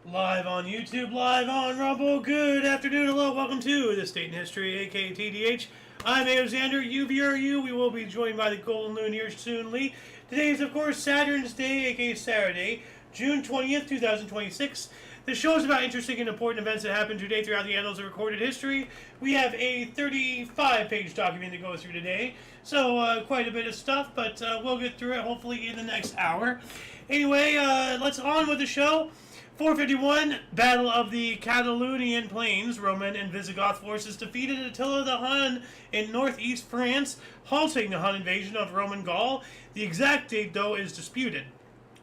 Live on YouTube, live on Rumble. Good afternoon, hello, welcome to This Date in History, aka TDH. I'm Alexander, UVRU. We will be joined by the Golden Loon here soonly. Today is, of course, Saturn's Day, aka Saturday, June 20th, 2026. The show is about interesting and important events that happened today throughout the annals of recorded history. We have a 35-page document to go through today, so quite a bit of stuff, but we'll get through it hopefully in the next hour. Anyway, let's on with the show. 451, Battle of the Catalonian Plains. Roman and Visigoth forces defeated Attila the Hun in northeast France, halting the Hun invasion of Roman Gaul. The exact date, though, is disputed.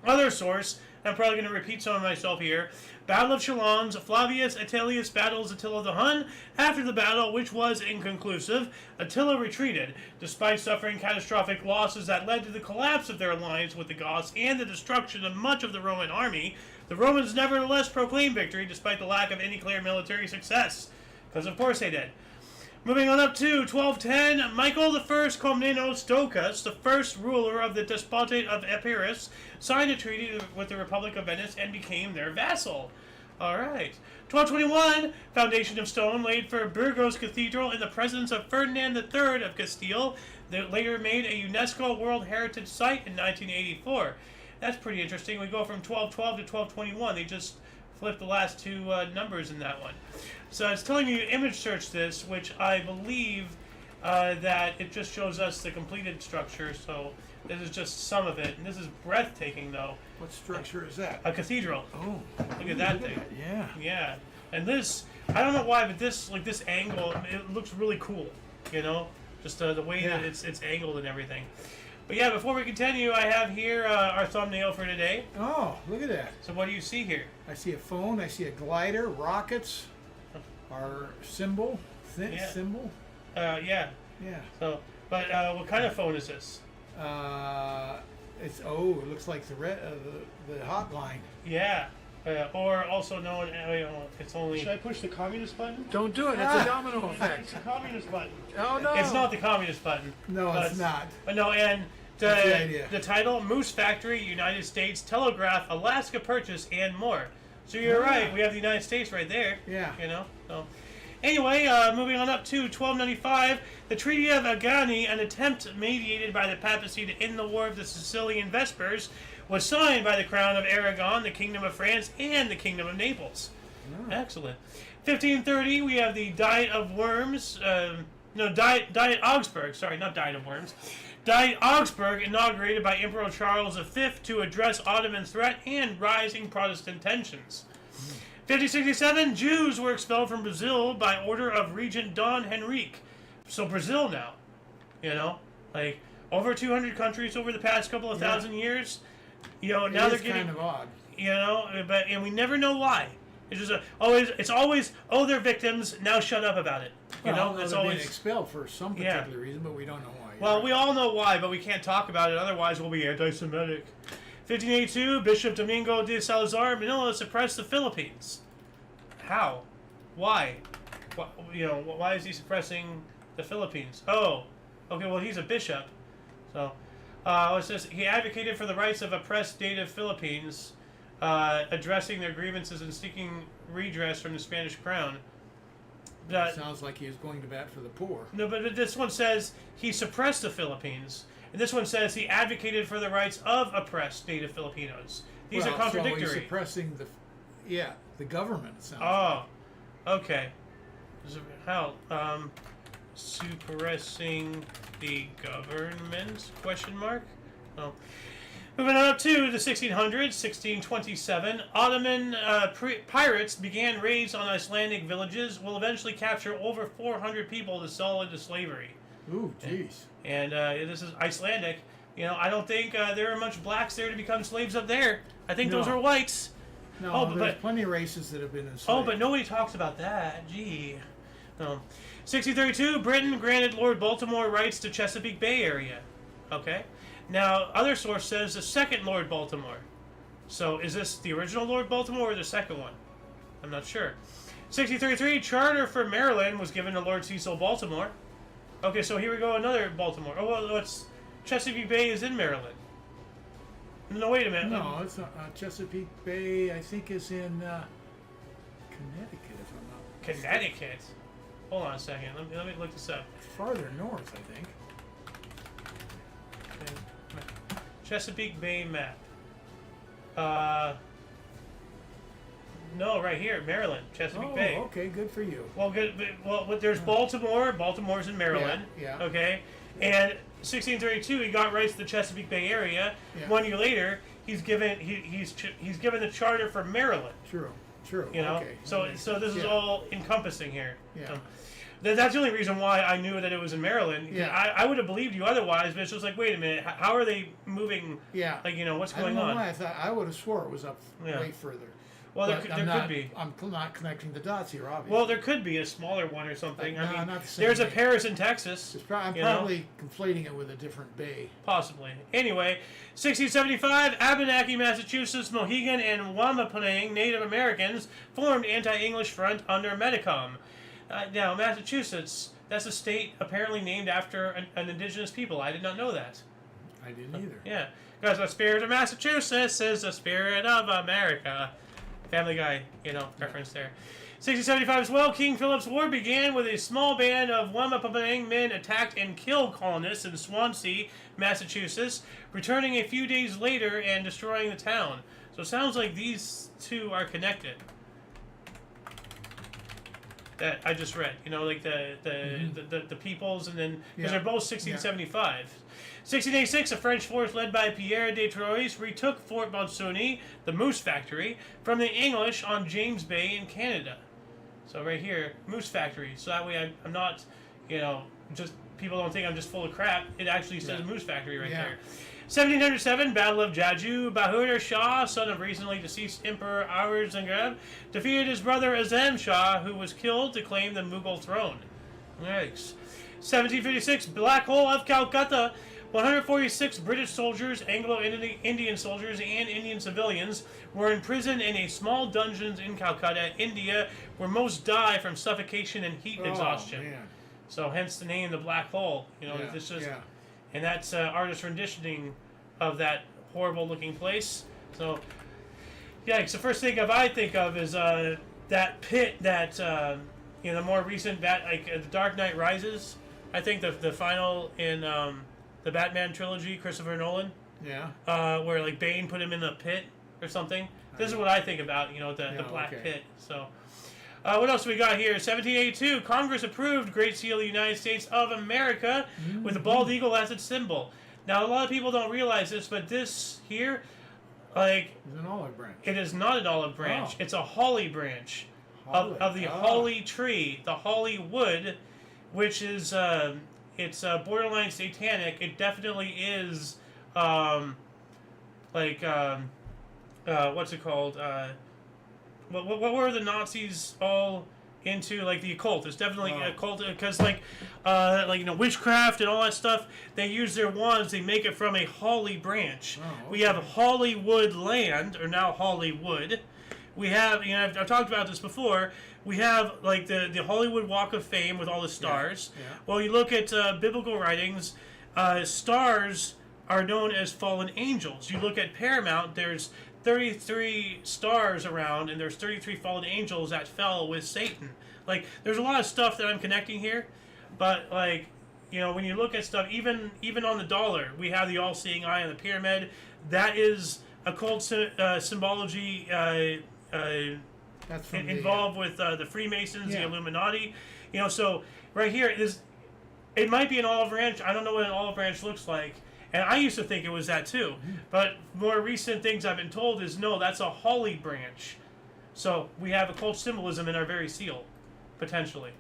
Other source, I'm probably going to repeat some of myself here. Battle of Chalons, Flavius Atilius battles Attila the Hun. After the battle, which was inconclusive, Attila retreated. Despite suffering catastrophic losses that led to the collapse of their alliance with the Goths and the destruction of much of the Roman army, the Romans nevertheless proclaimed victory despite the lack of any clear military success. Because of course they did. Moving on up to 1210, Michael I Komnenos Doukas, the first ruler of the Despotate of Epirus, signed a treaty with the Republic of Venice and became their vassal. Alright. 1221, foundation of stone laid for Burgos Cathedral in the presence of Ferdinand III of Castile, that later made a UNESCO World Heritage Site in 1984. That's pretty interesting. We go from 1212 to 1221. They just flipped the last two numbers in that one. So it's telling me to image search this, which I believe that it just shows us the completed structure. So this is just some of it. And this is breathtaking, though. What structure is that? A cathedral. Oh, look at that thing. Yeah. Yeah. And this, I don't know why, but this, like this angle, it looks really cool. You know, just the way that it's angled and everything. But yeah, before we continue, I have here our thumbnail for today. Oh, look at that. So what do you see here? I see a phone, I see a glider, rockets, our symbol, symbol. Yeah. Yeah. So, but what kind of phone is this? It looks like the hotline. Yeah. Or also known, it's only... Should I push the communist button? Don't do it, it's a domino effect. It's the communist button. Oh no. It's not the communist button. No, it's not. But no, and the title, Moose Factory, United States, Telegraph, Alaska Purchase, and more. So you're right, we have the United States right there. Yeah. You know, so... Anyway, moving on up to 1295, the Treaty of Agani, an attempt mediated by the papacy to end the War of the Sicilian Vespers, was signed by the Crown of Aragon, the Kingdom of France, and the Kingdom of Naples. Oh. Excellent. 1530, we have the Diet of Worms, Diet Augsburg, sorry, not Diet of Worms. Diet Augsburg, inaugurated by Emperor Charles V to address Ottoman threat and rising Protestant tensions. 1567, Jews were expelled from Brazil by order of Regent Don Henrique. So Brazil now, you know, like over 200 countries over the past couple of thousand years. You know, now they're getting kind of odd. You know, and we never know why. It's just it's always they're victims. Now shut up about it. You know, it's they're always being expelled for some particular reason, but we don't know why. Well, we all know why, but we can't talk about it. Otherwise, we'll be anti-Semitic. 1582, Bishop Domingo de Salazar Manila suppressed the Philippines. How? Why? Why is he suppressing the Philippines? Oh, okay. Well, he's a bishop, so it says he advocated for the rights of oppressed native Philippines, addressing their grievances and seeking redress from the Spanish crown. Sounds like he was going to bat for the poor. No, but this one says he suppressed the Philippines, and this one says he advocated for the rights of oppressed native Filipinos. These are contradictory. So he's suppressing the government. It sounds like. Okay. How? Suppressing the government? Question mark. Oh. Moving on up to the 1600s, 1627, Ottoman pirates began raids on Icelandic villages, will eventually capture over 400 people to sell into slavery. Ooh, jeez. And this is Icelandic. You know, I don't think there are much blacks there to become slaves up there. I think those are whites. No, there's plenty of races that have been enslaved. Oh, but nobody talks about that. Gee. No. 1632, Britain granted Lord Baltimore rights to Chesapeake Bay area. Okay. Now, other source says the second Lord Baltimore. So, is this the original Lord Baltimore or the second one? I'm not sure. 1633, charter for Maryland was given to Lord Cecil Baltimore. Okay, so here we go, another Baltimore. Oh, well, Chesapeake Bay is in Maryland. No, wait a minute. No, it's not. Chesapeake Bay, I think, is in Connecticut, if I'm not mistaken. Connecticut. Hold on a second. Let me look this up. Farther north, I think. Chesapeake Bay map. No, right here, Maryland, Chesapeake Bay. Oh, okay, good for you. Well, good. Well, there's Baltimore. Baltimore's in Maryland. Yeah. Okay. And 1632, he got rights to the Chesapeake Bay area. Yeah. 1 year later, he's given given the charter for Maryland. True. You know. Okay. So this is all encompassing here. Yeah. That's the only reason why I knew that it was in Maryland. Yeah. I would have believed you otherwise, but it's just like, wait a minute, how are they moving? Yeah. Like, what's I don't going know on? why I would have swore it was up Yeah. way further. Well, there But could be. I'm not connecting the dots here, obviously. Well, there could be a smaller one or something. No, I mean, not the same there's a bay. Paris in Texas. I'm probably conflating it with a different bay. Possibly. Anyway, 1675, Abenaki, Massachusetts, Mohegan, and Wampanoag Native Americans formed anti-English front under Metacom. Now, Massachusetts, that's a state apparently named after an indigenous people. I did not know that. I didn't either. Yeah, because the spirit of Massachusetts is the spirit of America. Family Guy, reference there. 1675 as well, King Philip's War began with a small band of Wampanoag men attacked and killed colonists in Swansea, Massachusetts, returning a few days later and destroying the town. So it sounds like these two are connected. That I just read, like the peoples, and then because they're both 1675. 1686, a French force led by Pierre de Troyes retook Fort Montsouny, the Moose Factory, from the English on James Bay in Canada. So right here, Moose Factory. So that way I'm not, just people don't think I'm just full of crap. It actually says Moose Factory right there. 1707, Battle of Jaju. Bahadur Shah, son of recently deceased Emperor Aurangzeb, defeated his brother Azam Shah, who was killed to claim the Mughal throne. Yikes. 1756, Black Hole of Calcutta. 146 British soldiers, Anglo-Indian soldiers, and Indian civilians were imprisoned in a small dungeons in Calcutta, India, where most die from suffocation and heat exhaustion. Man. So hence the name, the Black Hole. This just, and that's artist renditioning of that horrible-looking place. So, the first thing I think of is that pit that the more recent the Dark Knight Rises. I think the final in the Batman trilogy, Christopher Nolan. Yeah. Where Bane put him in the pit or something. This is what I think about, the black pit. So, what else we got here? 1782, Congress approved Great Seal of the United States of America with the bald eagle as its symbol. Now, a lot of people don't realize this, but this here, it's an olive branch. it is not an olive branch. It's a holly branch of the holly tree, the holly wood, which is it's borderline satanic. It definitely is what's it called? What were the Nazis all into? The occult. It's definitely a cult because witchcraft and all that stuff. They use their wands. They make it from a holly branch. Oh, okay. We have Hollywood land, or now Hollywood. We have, I've talked about this before. We have the Hollywood Walk of Fame with all the stars. Yeah. Well, you look at biblical writings, stars are known as fallen angels. You look at Paramount, there's 33 stars around, and there's 33 fallen angels that fell with Satan. There's a lot of stuff that I'm connecting here, but when you look at stuff, even on the dollar, we have the all-seeing eye on the pyramid. That is occult symbology. That's from involved with the Freemasons, the Yeah. Illuminati. So right here, it might be an olive branch. I don't know what an olive branch looks like. And I used to think it was that too. But more recent things I've been told is, no, that's a holly branch. So we have occult symbolism in our very seal, potentially.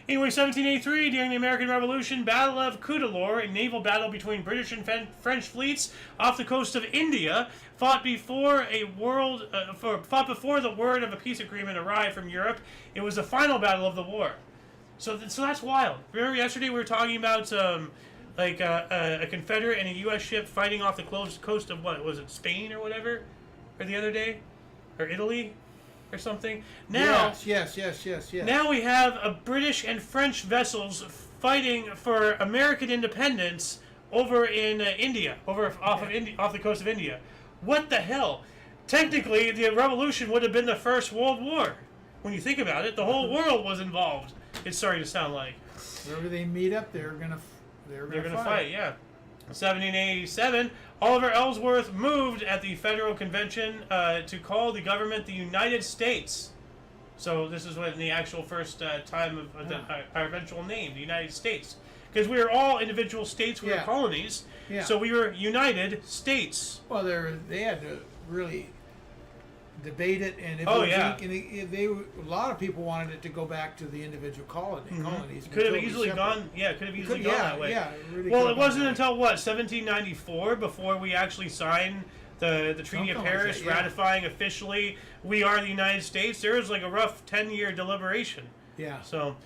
Anyway, 1783, during the American Revolution, Battle of Cuddalore, a naval battle between British and French fleets off the coast of India, fought before the word of a peace agreement arrived from Europe. It was the final battle of the war. So that's wild. Remember yesterday we were talking about a Confederate and a U.S. ship fighting off the coast of what was it, Spain or whatever, or the other day, or Italy, or something. Now, yes. Now we have a British and French vessels fighting for American independence over in India, off the coast of India. What the hell? Technically, the revolution would have been the First World War. When you think about it, the whole world was involved. It's starting to sound like. Wherever they meet up, they're gonna fight. Yeah. 1787, Oliver Ellsworth moved at the Federal Convention to call the government the United States. So this is when the actual first time of our eventual name, the United States. Because we were all individual states, we were colonies, so we were United States. Well, they had to really debate it, and if a lot of people wanted it to go back to the individual colonies. Could have easily gone. Yeah, could have easily gone that way. Yeah, really well, it wasn't until 1794 before we actually signed the Treaty of Paris, ratifying officially we are the United States. There was like a rough 10-year deliberation. Yeah. So,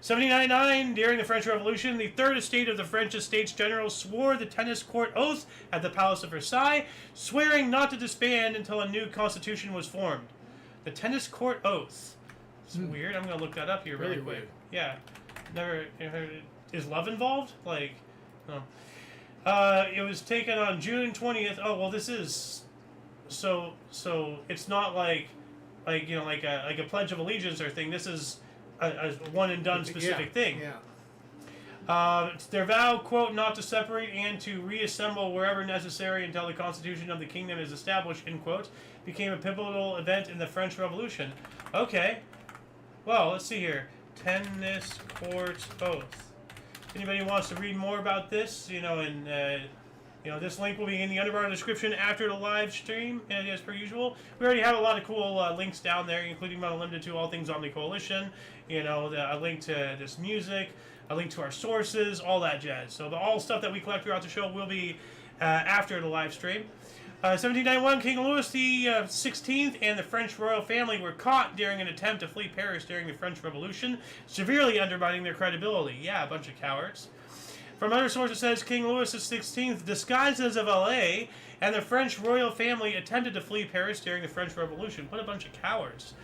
1799, during the French Revolution, the Third Estate of the French Estates General swore the Tennis Court Oath at the Palace of Versailles, swearing not to disband until a new constitution was formed. The Tennis Court Oath. It's weird. I'm going to look that up here really quick. Weird. Yeah. Never heard it. Is love involved? Like, no. It was taken on June 20th. Oh, well, this is... So it's not like a Pledge of Allegiance or thing. This is a one and done specific thing. Yeah. It's their vow, quote, not to separate and to reassemble wherever necessary until the Constitution of the Kingdom is established, end quote, became a pivotal event in the French Revolution. Okay. Well, let's see here. Tennis Court Oath. If anybody wants to read more about this, this link will be in the underbar description after the live stream, and as per usual. We already have a lot of cool links down there, including but unlimited to all things Omni Coalition, a link to this music, a link to our sources, all that jazz. So all stuff that we collect throughout the show will be after the live stream. 1791, King Louis the 16th and the French royal family were caught during an attempt to flee Paris during the French Revolution, severely undermining their credibility. Yeah, a bunch of cowards. From other sources, it says King Louis XVI, disguised as a valet, and the French royal family attempted to flee Paris during the French Revolution. What a bunch of cowards.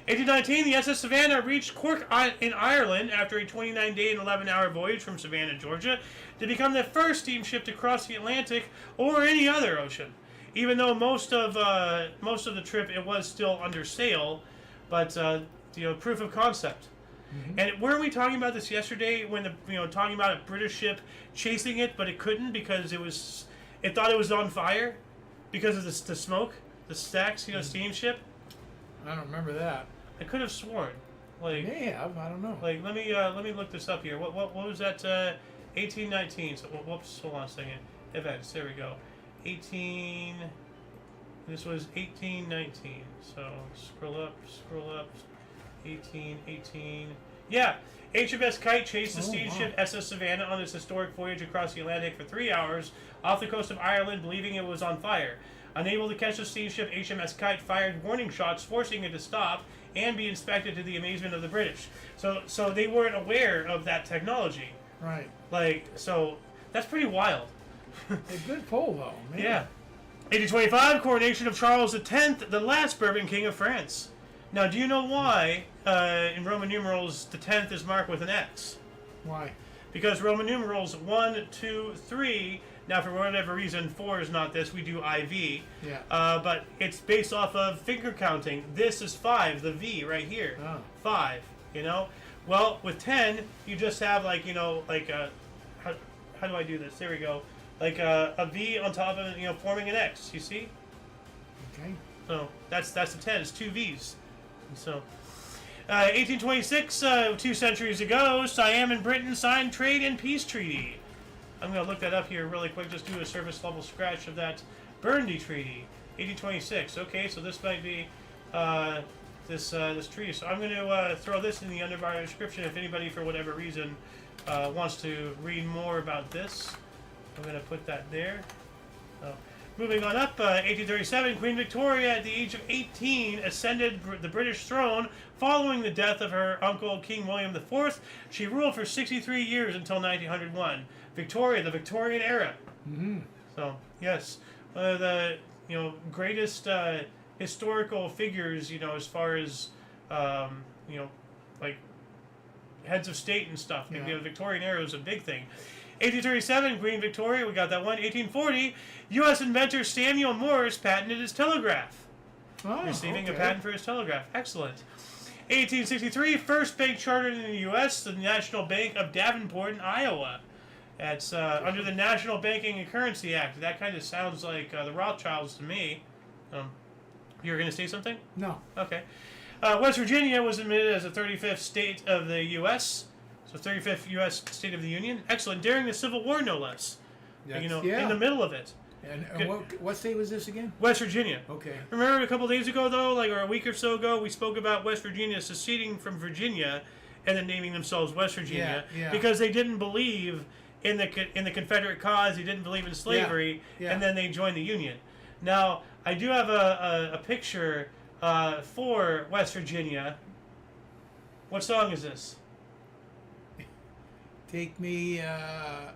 1819, the SS Savannah reached Cork in Ireland after a 29-day and 11-hour voyage from Savannah, Georgia, to become the first steamship to cross the Atlantic or any other ocean. Even though most of the trip it was still under sail, but proof of concept. Mm-hmm. And weren't we talking about this yesterday when talking about a British ship chasing it, but it couldn't because it thought it was on fire because of the smoke, the stacks, steamship. I don't remember that. I could have sworn. Like, may have, I don't know. Like, let me look this up here. What was that? 1819. So, whoops, hold on a second. Events. There we go. 18. This was 1819. So scroll up. 18. Yeah. HMS Kite chased the steamship SS Savannah on this historic voyage across the Atlantic for 3 hours off the coast of Ireland, believing it was on fire. Unable to catch the steamship, HMS Kite fired warning shots, forcing it to stop and be inspected to the amazement of the British. So they weren't aware of that technology. Right. So that's pretty wild. A good poll, though. Man. Yeah. 1825, coronation of Charles X, the last Bourbon King of France. Now, do you know why in Roman numerals the 10th is marked with an X? Why? Because Roman numerals 1, 2, 3. Now, for whatever reason, 4 is not this. We do IV. Yeah. But it's based off of finger counting. This is 5, the V right here. Oh. 5. Well, with 10, you just have how do I do this? There we go. Like a V on top of it, forming an X. You see? Okay. So that's the 10. It's 2 V's. And so, 1826, 2 centuries ago, Siam and Britain signed Trade and Peace Treaty. I'm going to look that up here really quick. Just do a surface level scratch of that Burgundy Treaty. 1826. Okay, so this might be this treaty. So I'm going to throw this in the underbar description if anybody, for whatever reason, wants to read more about this. I'm going to put that there. Moving on up, 1837, Queen Victoria, at the age of 18, ascended the British throne following the death of her uncle, King William IV. She ruled for 63 years until 1901. Victoria, the Victorian era. Mm-hmm. So, yes, one of the greatest historical figures, as far as like heads of state and stuff. Yeah. The Victorian era was a big thing. 1837, Queen Victoria, we got that one. 1840, U.S. inventor Samuel Morse patented his telegraph. Oh, Receiving a okay. patent for his telegraph. Excellent. 1863, first bank chartered in the U.S., the National Bank of Davenport in Iowa. That's under the National Banking and Currency Act. That kind of sounds like the Rothschilds to me. You were going to say something? No. Okay. West Virginia was admitted as the 35th state of the U.S., so 35th U.S. state of the Union. Excellent. During the Civil War, no less. That's, In the middle of it. And what state was this again? West Virginia. Okay. Remember a couple days ago, though, or a week or so ago, we spoke about West Virginia seceding from Virginia and then naming themselves West Virginia because they didn't believe in the Confederate cause. They didn't believe in slavery, and then they joined the Union. Now, I do have a picture for West Virginia. What song is this? Take me. I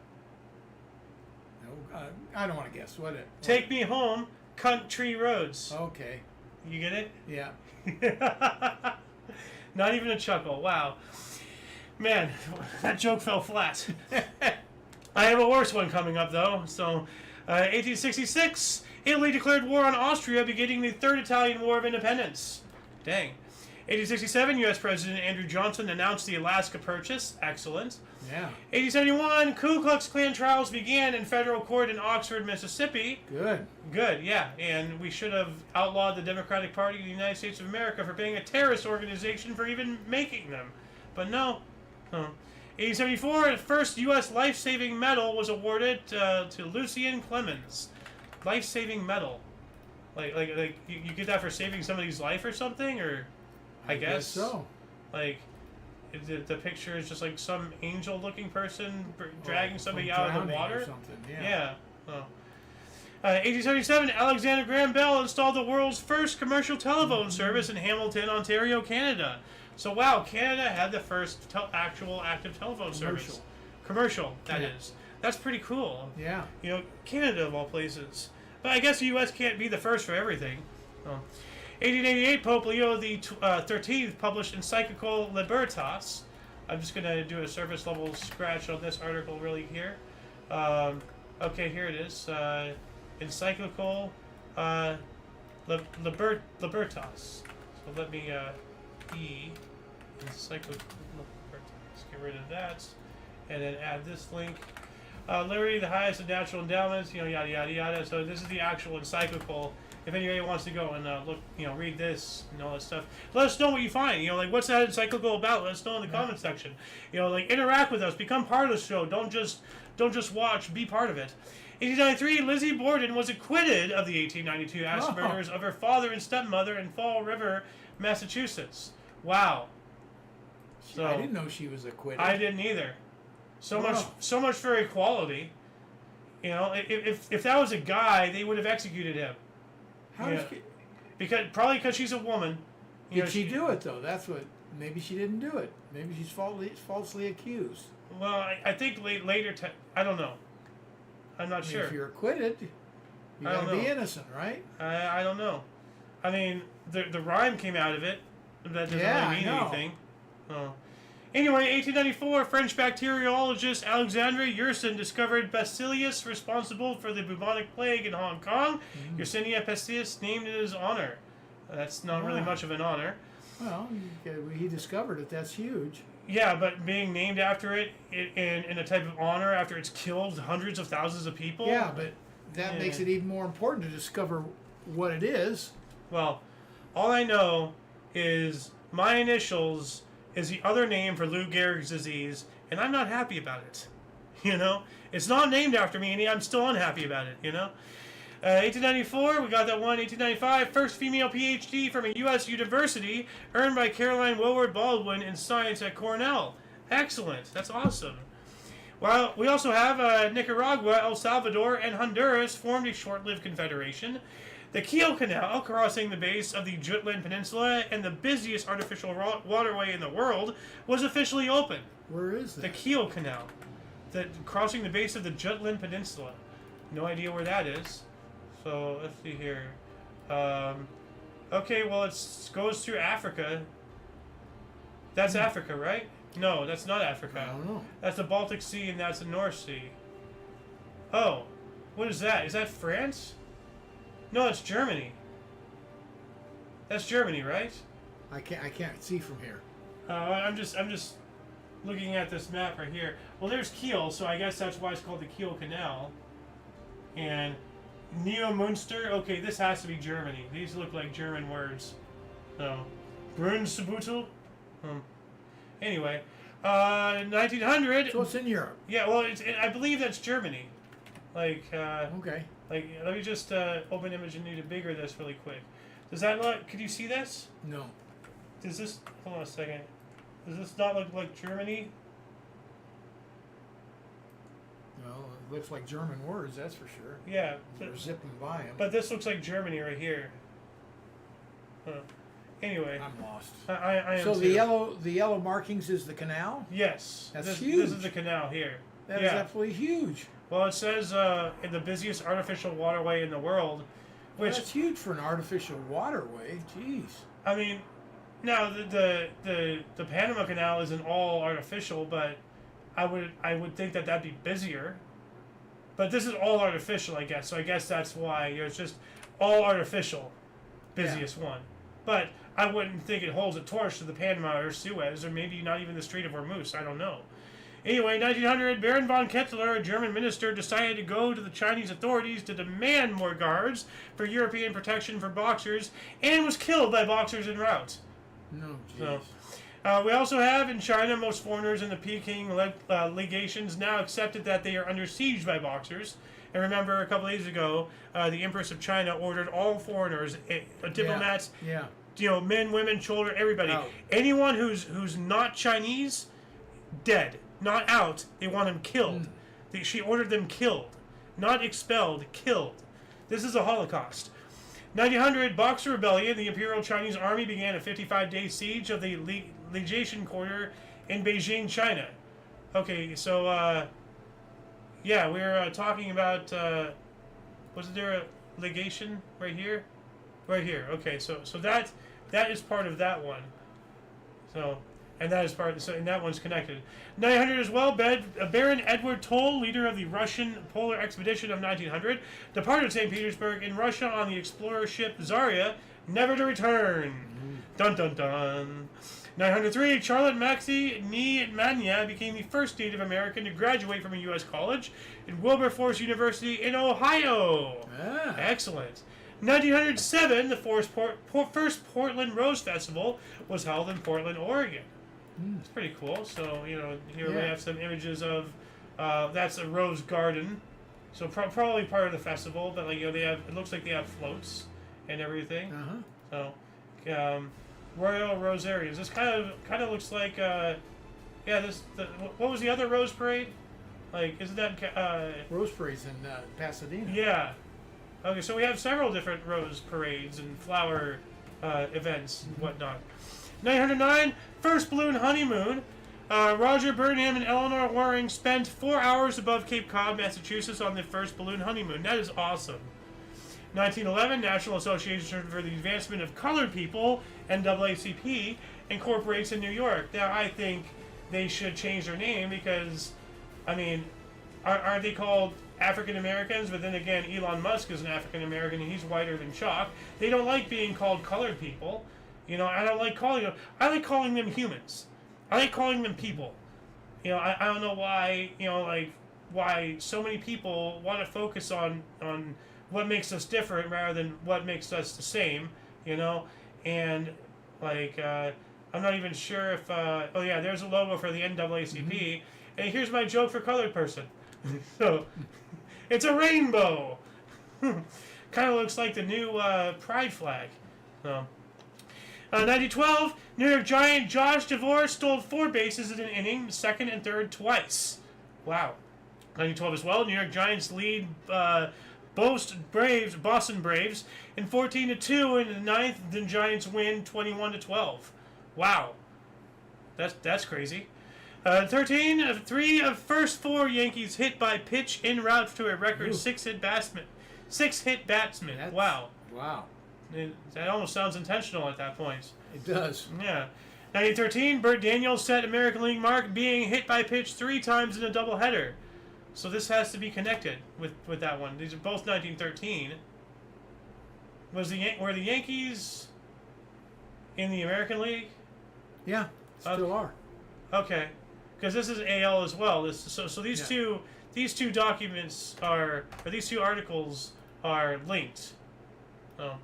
don't want to guess. What? Take Me Home, Country Roads. Okay. You get it? Yeah. Not even a chuckle. Wow. Man, that joke fell flat. I have a worse one coming up, though. So, 1866, Italy declared war on Austria, beginning the Third Italian War of Independence. Dang. 1867, U.S. President Andrew Johnson announced the Alaska Purchase. Excellent. Yeah. 1871, Ku Klux Klan trials began in federal court in Oxford, Mississippi. Good. Good, yeah. And we should have outlawed the Democratic Party of the United States of America for being a terrorist organization for even making them. But no. 1874, the first U.S. life-saving medal was awarded to Lucien Clemens. Life-saving medal. Like you get that for saving somebody's life or something? Or I guess so. Like, the picture is just like some angel-looking person dragging somebody out of the water. Or something. Yeah. Oh. 1877, Alexander Graham Bell installed the world's first commercial telephone service in Hamilton, Ontario, Canada. So wow, Canada had the first actual active telephone service. Commercial, that is. That's pretty cool. Yeah. Canada of all places. But I guess the U.S. can't be the first for everything. 1888, Pope Leo the 13th published encyclical Libertas. I'm just going to do a surface level scratch on this article really here. Okay, here it is. Encyclical Libertas. So let me encyclical Libertas. Get rid of that. And then add this link. Liberty, the highest of natural endowments, yada, yada, yada. So this is the actual encyclical. If anybody wants to go and look, read this and all that stuff, let us know what you find. What's that encyclical about? Let us know in the comment section. Interact with us, become part of the show. Don't just watch, be part of it. 1893, Lizzie Borden was acquitted of the 1892 axe murders of her father and stepmother in Fall River, Massachusetts. Wow. So I didn't know she was acquitted. I didn't either. So much for equality. If that was a guy, they would have executed him. How did she? Probably because she's a woman. Did she do it though? That's what. Maybe she didn't do it. Maybe she's falsely accused. Well, I think later. I don't know. I'm not sure. If you're acquitted, you gotta be innocent, right? I don't know. I mean, the rhyme came out of it. That doesn't really mean anything. Oh. Anyway, 1894, French bacteriologist Alexandre Yersin discovered Bacillus responsible for the bubonic plague in Hong Kong. Yersinia pestis, named in his honor. That's not really much of an honor. Well, he discovered it. That's huge. Yeah, but being named after it in a type of honor after it's killed hundreds of thousands of people? Yeah, but that makes it even more important to discover what it is. Well, all I know is my initials is the other name for Lou Gehrig's disease, and I'm not happy about it. It's not named after me, and I'm still unhappy about it. 1894, we got that one. 1895, first female PhD from a U.S. university earned by Caroline Woolward Baldwin in science at Cornell. Excellent. That's awesome. Well, we also have Nicaragua, El Salvador, and Honduras formed a short-lived confederation. The Kiel Canal, crossing the base of the Jutland Peninsula and the busiest artificial waterway in the world, was officially open. Where is that? The Kiel Canal, crossing the base of the Jutland Peninsula. No idea where that is. So let's see here. Okay, well it goes through Africa. That's Africa, right? No, that's not Africa. I don't know. That's the Baltic Sea and that's the North Sea. Oh, what is that? Is that France? No, it's Germany. That's Germany, right? I can't see from here. I'm just looking at this map right here. Well, there's Kiel, so I guess that's why it's called the Kiel Canal. And Neumünster. Okay, this has to be Germany. These look like German words. So, Brunsbüttel. Anyway, 1900. So it's in Europe. Yeah, well, I believe that's Germany. Like, Okay. like, let me just open image and need to bigger this really quick. Does that look? Could you see this? No. Does this? Hold on a second. Does this not look like Germany? Well, it looks like German words, that's for sure. Yeah. They're zipping by them. But this looks like Germany right here. Huh. Anyway. I'm lost. I am So too. the yellow markings is the canal? Yes. That's This huge. is the canal here. That is absolutely huge. Well, it says in the busiest artificial waterway in the world, Well, which that's huge for an artificial waterway. Jeez. I mean, now the Panama Canal isn't all artificial, but I would think that that'd be busier. But this is all artificial, I guess. So I guess that's why it's just all artificial, busiest one. But I wouldn't think it holds a torch to the Panama or Suez, or maybe not even the Strait of Hormuz. I don't know. Anyway, 1900, Baron von Kettler, a German minister, decided to go to the Chinese authorities to demand more guards for European protection for boxers, and was killed by boxers en route. No, jeez. So, we also have in China, most foreigners in the Peking legations now accepted that they are under siege by boxers. And remember, a couple days ago, the Empress of China ordered all foreigners, diplomats, men, women, children, everybody, anyone who's not Chinese, dead. Not out. They want them killed. She ordered them killed. Not expelled, killed. This is a Holocaust. 1900, Boxer Rebellion. The Imperial Chinese Army began a 55-day siege of the legation quarter in Beijing, China. Okay, so, we're talking about, wasn't there a legation right here? Right here. Okay, so that is part of that one. So... And that is and that one's connected. 900 as well. Baron Edward Toll, leader of the Russian polar expedition of 1900, departed St. Petersburg in Russia on the explorer ship Zarya, never to return. Dun dun dun. 903. Charlotte Maxey Niemania became the first Native American to graduate from a U.S. college in Wilberforce University in Ohio. Excellent. 1907, the first Portland Rose Festival was held in Portland, Oregon. It's pretty cool. So, here we have some images of, that's a rose garden. So probably part of the festival, but it looks like they have floats and everything. So, Royal Rosarians. This kind of looks like, what was the other Rose Parade? Like, isn't that, Rose Parade's in Pasadena. Yeah. Okay, so we have several different rose parades and flower events and whatnot. 909, first balloon honeymoon. Roger Burnham and Eleanor Waring spent 4 hours above Cape Cod, Massachusetts on the first balloon honeymoon. That is awesome. 1911, National Association for the Advancement of Colored People, NAACP, incorporates in New York. Now, I think they should change their name because, aren't they called African Americans? But then again, Elon Musk is an African American and he's whiter than chalk. They don't like being called colored people. I don't like calling them. I like calling them humans. I like calling them people. I don't know why. Why so many people want to focus on what makes us different rather than what makes us the same. And I'm not even sure if. There's a logo for the NAACP, and here's my joke for colored person. So, it's a rainbow. Kind of looks like the new pride flag. So, 1912, New York Giant Josh DeVore stole 4 bases in an inning, second and third twice. Wow. 1912 as well, New York Giants lead Boston Braves in 14-2 in the ninth. The Giants win 21-12. Wow. That's crazy. 13, 3 of first 4 Yankees hit by pitch en route to a record 6-hit batsman. 6-hit batsman. Wow. Wow. That almost sounds intentional at that point. It does. Yeah. 1913, Burt Daniels set American League mark being hit by pitch 3 times in a doubleheader. So this has to be connected with that one. These are both 1913. Were the Yankees in the American League? Yeah, still are. Okay, because this is AL as well. So these two documents these two articles are linked. Oh.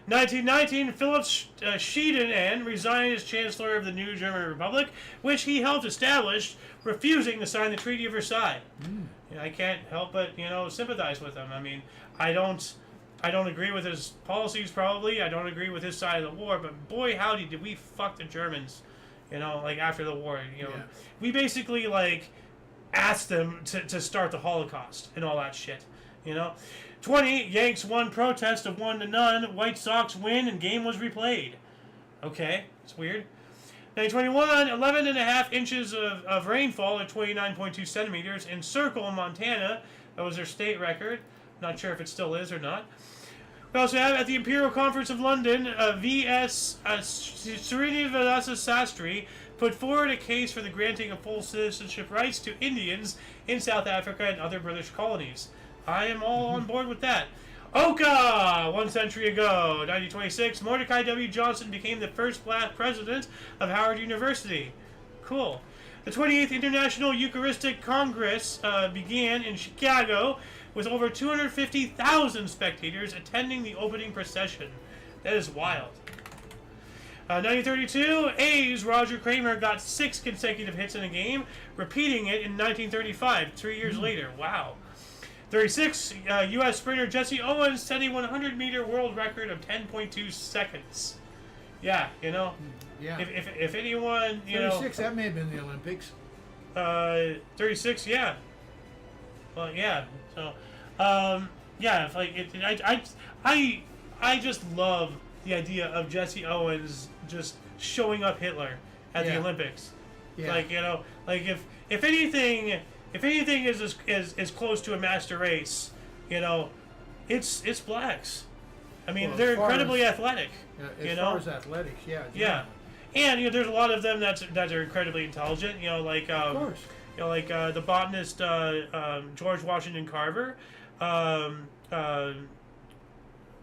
1919, Philip Schiedemann resigned as Chancellor of the new German Republic, which he helped establish, refusing to sign the Treaty of Versailles. I can't help but sympathize with him. I mean, I don't agree with his policies. Probably, I don't agree with his side of the war. But boy, howdy, did we fuck the Germans? Like after the war, we basically asked them to start the Holocaust and all that shit. 20, Yanks won protest of 1-0. White Sox win and game was replayed. Okay, it's weird. 1921, 11.5 inches of rainfall at 29.2 centimeters in Circle, Montana. That was their state record. Not sure if it still is or not. We also have at the Imperial Conference of London, V.S. Srinivasa Sastry put forward a case for the granting of full citizenship rights to Indians in South Africa and other British colonies. I am all on board with that. Oka! 1 century ago, 1926, Mordecai W. Johnson became the first black president of Howard University. Cool. The 28th International Eucharistic Congress began in Chicago with over 250,000 spectators attending the opening procession. That is wild. 1932, A's Roger Kramer got 6 consecutive hits in a game, repeating it in 1935, 3 years later. Wow. 36, U.S. sprinter Jesse Owens set a 100-meter world record of 10.2 seconds. Yeah, Yeah. If anyone, 36, that may have been the Olympics. 36, yeah. Well, yeah. So, I just love the idea of Jesse Owens just showing up Hitler at the Olympics. Yeah. If anything is as close to a master race, it's blacks. I mean, they're incredibly athletic. As far as athletics, yeah. Yeah, and there's a lot of them that are incredibly intelligent. Of course. The botanist George Washington Carver. Well,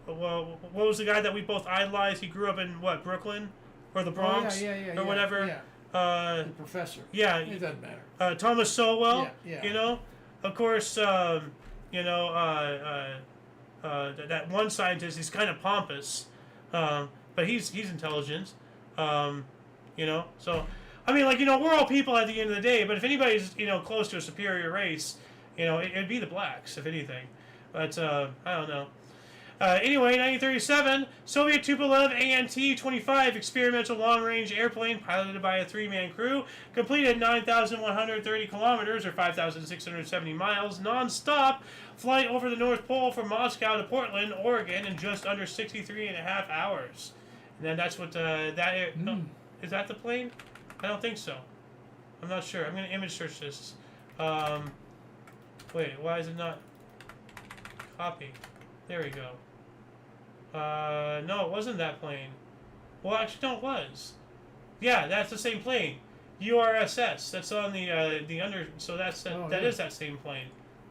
what was the guy that we both idolized? He grew up in Brooklyn or the Bronx or whatever. Yeah. The professor. Yeah. It doesn't matter. Thomas Sowell. Yeah. Of course. That one scientist. He's kind of pompous, but he's intelligent. So I mean, we're all people at the end of the day. But if anybody's close to a superior race, it'd be the blacks, if anything. But I don't know. Anyway, 1937, Soviet Tupolev AN-T-25 experimental long-range airplane piloted by a 3-man crew completed 9,130 kilometers or 5,670 miles non-stop flight over the North Pole from Moscow to Portland, Oregon in just under 63.5 hours. And then that's what no, is that the plane? I don't think so. I'm not sure. I'm going to image search this. Wait, why is it not copy? There we go. No, it wasn't that plane. Well, actually, no, it was. Yeah, that's the same plane. URSS. That's on the under. So that is that same plane.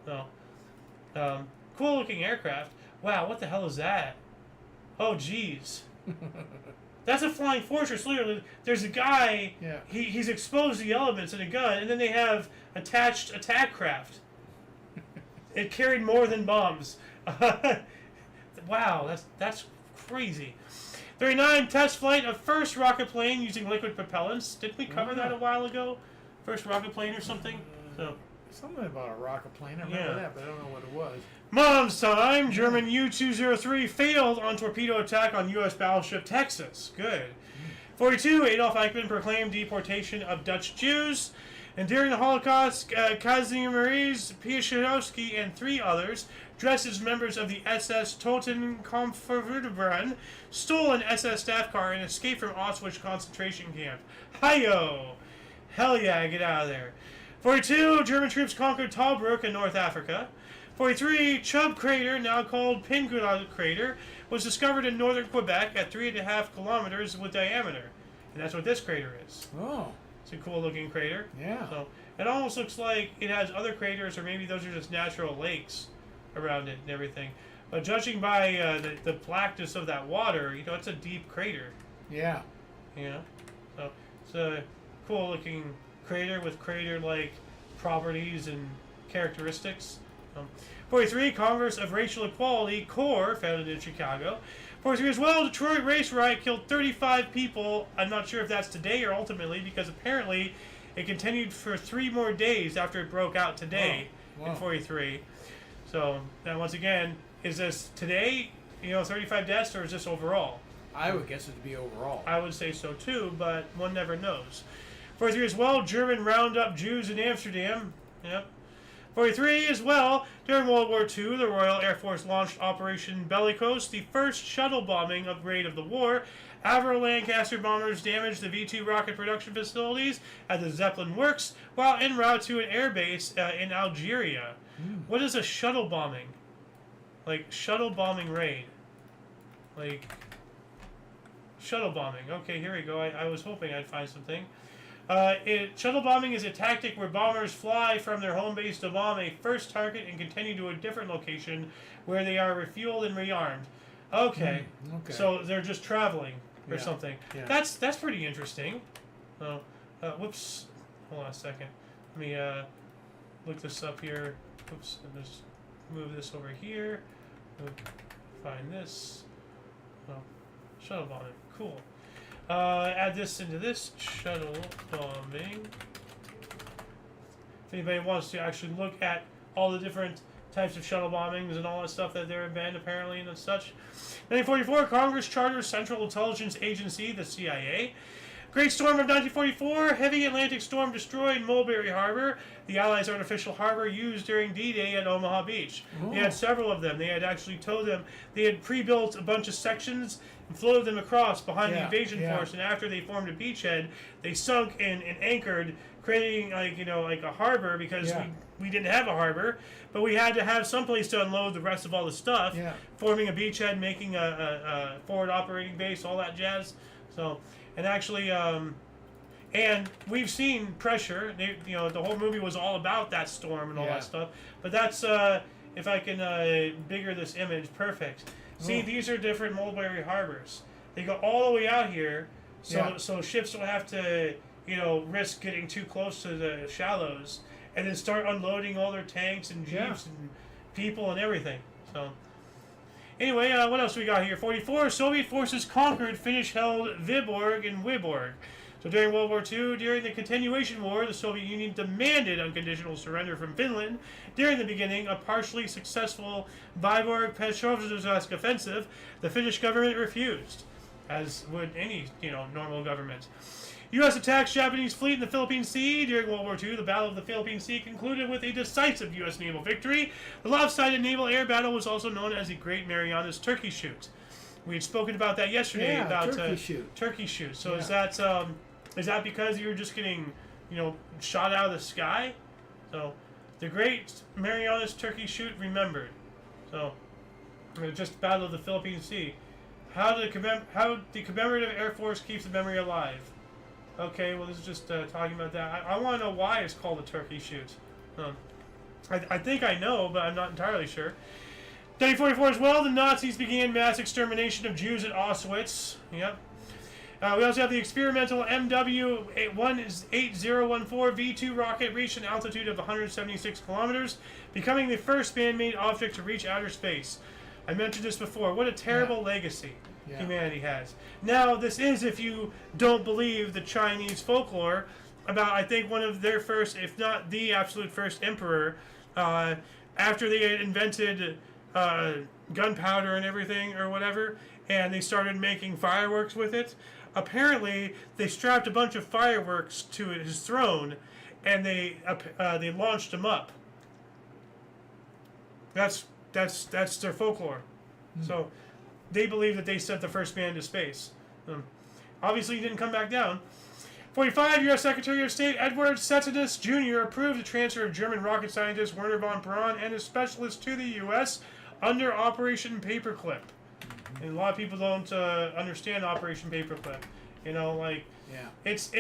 No. Cool looking aircraft. Wow, what the hell is that? Oh, jeez. That's a flying fortress. Literally, there's a guy. Yeah. He's exposed to the elements in a gun, and then they have attached attack craft. It carried more than bombs. Wow, that's crazy. 39, test flight of first rocket plane using liquid propellants. Didn't we cover that a while ago? First rocket plane or something? Something about a rocket plane. I remember that, but I don't know what it was. Mom's time. German U-203 failed on torpedo attack on U.S. battleship Texas. Good. 42, Adolf Eichmann proclaimed deportation of Dutch Jews. And during the Holocaust, Kazimierz Piaseczewski and 3 others, dressed as members of the SS Totenkampfverband, stole an SS staff car and escaped from Auschwitz concentration camp. Hi-yo! Hell yeah, get out of there. 42, German troops conquered Tobruk in North Africa. 43, Chubb Crater, now called Pingula Crater, was discovered in northern Quebec at 3.5 kilometers with diameter. and that's what this crater is. Oh. It's a cool looking crater. Yeah. So it almost looks like it has other craters, or maybe those are just natural lakes around it and everything. But judging by the blackness of that water, it's a deep crater. Yeah. So it's a cool looking crater with crater-like properties and characteristics. 43, Congress of Racial Equality, CORE, founded in Chicago. 43 as well, Detroit race riot killed 35 people. I'm not sure if that's today or ultimately, because apparently it continued for 3 more days after it broke out today in 43. So, now once again, is this today, 35 deaths, or is this overall? I would guess it to be overall. I would say so too, but one never knows. 43 as well, German round up Jews in Amsterdam. Yep. 43 as well, during World War II, the Royal Air Force launched Operation Bellicose, the first shuttle bombing upgrade of the war. Avro Lancaster bombers damaged the V-2 rocket production facilities at the Zeppelin Works while en route to an airbase in Algeria. What is a shuttle bombing? Like, shuttle bombing raid. Like, shuttle bombing. Okay, here we go. I was hoping I'd find something. Shuttle bombing is a tactic where bombers fly from their home base to bomb a first target and continue to a different location where they are refueled and rearmed. Okay. Okay. So they're just traveling or Yeah. something. Yeah. That's pretty interesting. Oh, whoops. Hold on a second. Let me look this up here. Oops. And just move this over here. Find this. Oh, shuttle bombing. Cool. Add this into this shuttle bombing. If anybody wants to actually look at all the different types of shuttle bombings and all that stuff that there have been apparently and such. 1944, Congress charters Central Intelligence Agency, the CIA. Great Storm of 1944, heavy Atlantic storm destroyed Mulberry Harbor, the Allies' artificial harbor used during D-Day at Omaha Beach. They had several of them. They had actually towed them. They had pre-built a bunch of sections and floated them across behind the invasion force, and after they formed a beachhead, they sunk and anchored, creating like a harbor because we didn't have a harbor, but we had to have some place to unload the rest of all the stuff, forming a beachhead, making a forward operating base, all that jazz. So, and actually, and we've seen pressure. The whole movie was all about that storm and all that stuff. But that's if I can bigger this image, perfect. See, these are different Mulberry harbors. They go all the way out here, so ships don't have to risk getting too close to the shallows, and then start unloading all their tanks and jeeps and people and everything. So. Anyway, what else we got here? 44, Soviet forces conquered Finnish-held Viborg and Wyborg. So during World War II, during the continuation war, the Soviet Union demanded unconditional surrender from Finland. During the beginning, a partially successful Viborg-Petrovsk offensive, the Finnish government refused, as would any, normal government. U.S. attacks Japanese fleet in the Philippine Sea. During World War II, the Battle of the Philippine Sea concluded with a decisive U.S. naval victory. The lopsided naval air battle was also known as the Great Marianas Turkey Shoot. We had spoken about that yesterday about Turkey Shoot. So is that because you were just getting, shot out of the sky? So the Great Marianas Turkey Shoot remembered. So just Battle of the Philippine Sea. How the commemorative Air Force keeps the memory alive. Okay, well, this is just talking about that. I want to know why it's called a turkey shoot. I think I know, but I'm not entirely sure. 1944 as well, the Nazis began mass extermination of Jews at Auschwitz. Yep. We also have the experimental MW-8014 V-2 rocket reached an altitude of 176 kilometers, becoming the first man-made object to reach outer space. I mentioned this before. What a terrible legacy humanity has. Now, this is if you don't believe the Chinese folklore about, I think, one of their first, if not the absolute first emperor, after they had invented gunpowder and everything or whatever, and they started making fireworks with it. Apparently, they strapped a bunch of fireworks to his throne, and they launched him up. That's their folklore. So they believe that they sent the first man to space. Obviously, he didn't come back down. 45, U.S. Secretary of State Edward Stettinius Jr. approved the transfer of German rocket scientist Werner von Braun and his specialists to the U.S. under Operation Paperclip. And a lot of people don't understand Operation Paperclip. You know, like Yeah. it's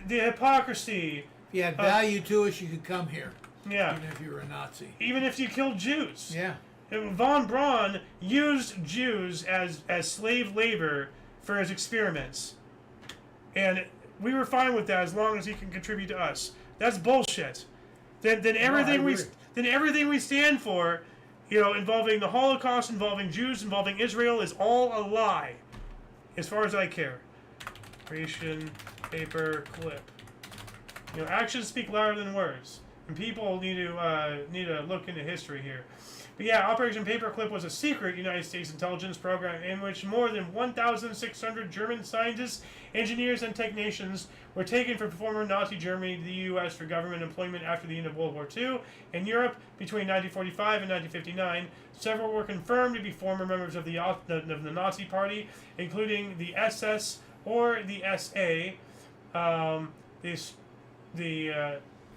the hypocrisy. If you had value to us, you could come here. Yeah. Even if you were a Nazi. Even if you killed Jews. Yeah. Von Braun used Jews as slave labor for his experiments. And we were fine with that as long as he can contribute to us. That's bullshit. Then everything we stand for, you know, involving the Holocaust, involving Jews, involving Israel, is all a lie. As far as I care. Creation, paper, clip. You know, actions speak louder than words. And people need to look into history here. But yeah, Operation Paperclip was a secret United States intelligence program in which more than 1,600 German scientists, engineers, and technicians were taken from former Nazi Germany to the U.S. for government employment after the end of World War II. In Europe, between 1945 and 1959, several were confirmed to be former members of the Nazi Party, including the SS or the SA.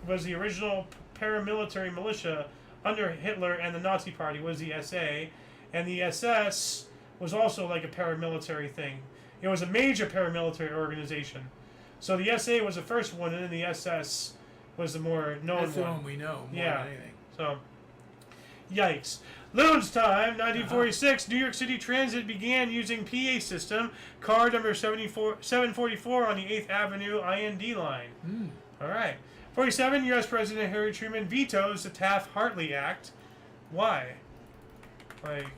Was the original paramilitary militia under Hitler, and the Nazi Party was the SA, and the SS was also like a paramilitary thing. It was a major paramilitary organization. So the SA was the first one, and then the SS was the more known one. That's the one we know more than anything. So, yikes. Loons time, 1946, New York City Transit began using PA system, car number 744 on the 8th Avenue IND line. All right. 47, U.S. President Harry Truman vetoes the Taft-Hartley Act. Why? Like,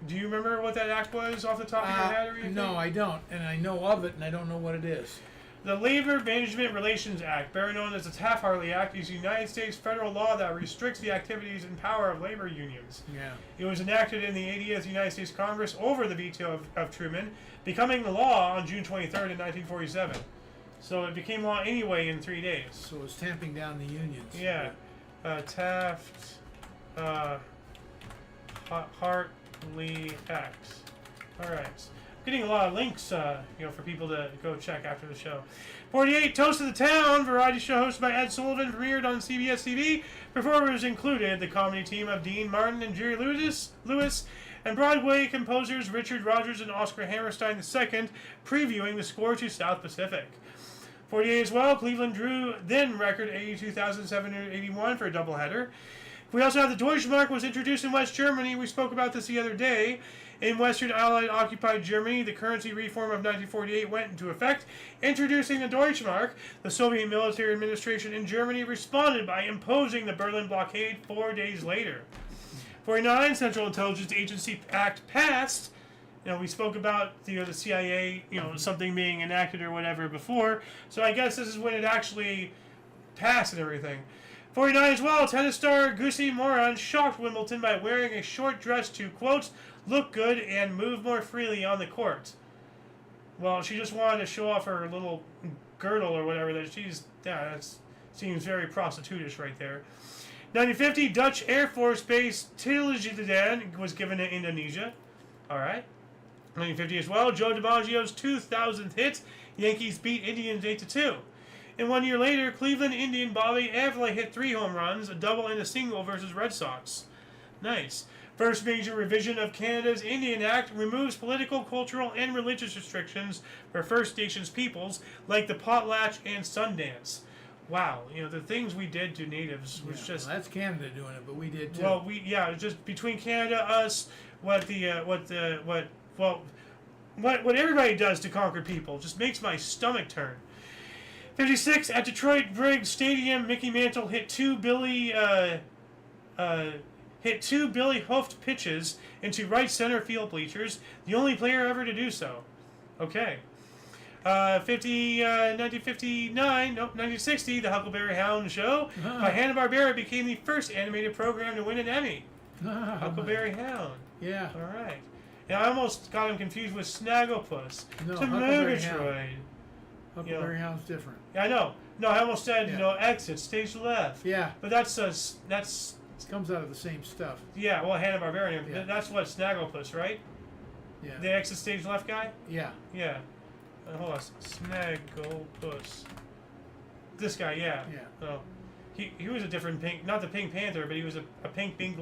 do you remember what that act was off the top of your head or anything? No, I don't. And I know of it, and I don't know what it is. The Labor Management Relations Act, better known as the Taft-Hartley Act, is a United States federal law that restricts the activities and power of labor unions. Yeah. It was enacted in the 80th United States Congress over the veto of Truman, becoming the law on June 23rd in 1947. So it became law anyway in 3 days. So it's tamping down the unions. Yeah. Taft Hartley Act. All right. I'm getting a lot of links, for people to go check after the show. 48, Toast of the Town, variety show hosted by Ed Sullivan, premiered on CBS TV. Performers included the comedy team of Dean Martin and Jerry Lewis, and Broadway composers Richard Rodgers and Oscar Hammerstein II, previewing the score to South Pacific. 48 as well, Cleveland drew then record 82,781 for a doubleheader. We also have the Deutschmark was introduced in West Germany. We spoke about this the other day. In Western Allied occupied Germany, the currency reform of 1948 went into effect, introducing the Deutschmark. The Soviet military administration in Germany responded by imposing the Berlin blockade 4 days later. 49, Central Intelligence Agency Act passed. You know, we spoke about the CIA, something being enacted or whatever before. So I guess this is when it actually passed and everything. 49 as well, tennis star Gusi Moran shocked Wimbledon by wearing a short dress to, quote, look good and move more freely on the court. Well, she just wanted to show off her little girdle or whatever that seems very prostitutish right there. 1950, Dutch Air Force Base Telegraph was given to Indonesia. All right. 1950 as well, Joe DiMaggio's 2,000th hit. Yankees beat Indians 8-2. And 1 year later, Cleveland Indian Bobby Avila hit 3 home runs, a double and a single versus Red Sox. Nice. First major revision of Canada's Indian Act removes political, cultural, and religious restrictions for First Nations peoples like the potlatch and Sundance. Wow, the things we did to natives was just... Well, that's Canada doing it, but we did too. Well, just between Canada, us, what everybody does to conquer people just makes my stomach turn. 56, at Detroit Briggs Stadium, Mickey Mantle hit two Billy Hoofed pitches into right center field bleachers, the only player ever to do so. Okay. 1960, The Huckleberry Hound Show by Hanna-Barbera became the first animated program to win an Emmy. Huckleberry Hound. Yeah. All right. And I almost got him confused with Snagglepuss. No, to Huckleberry Murgatroyd. Huckleberry Hound's different. Yeah, I know. No, I almost said, exit, stage left. Yeah. But that's It comes out of the same stuff. yeah, well, Hanna-Barbera. Yeah. That's what, Snagglepuss, right? Yeah. The exit stage left guy? Yeah. Yeah. Hold on. Snagglepuss. This guy, yeah. Yeah. Oh. He was a different pink, not the Pink Panther, but he was a pink big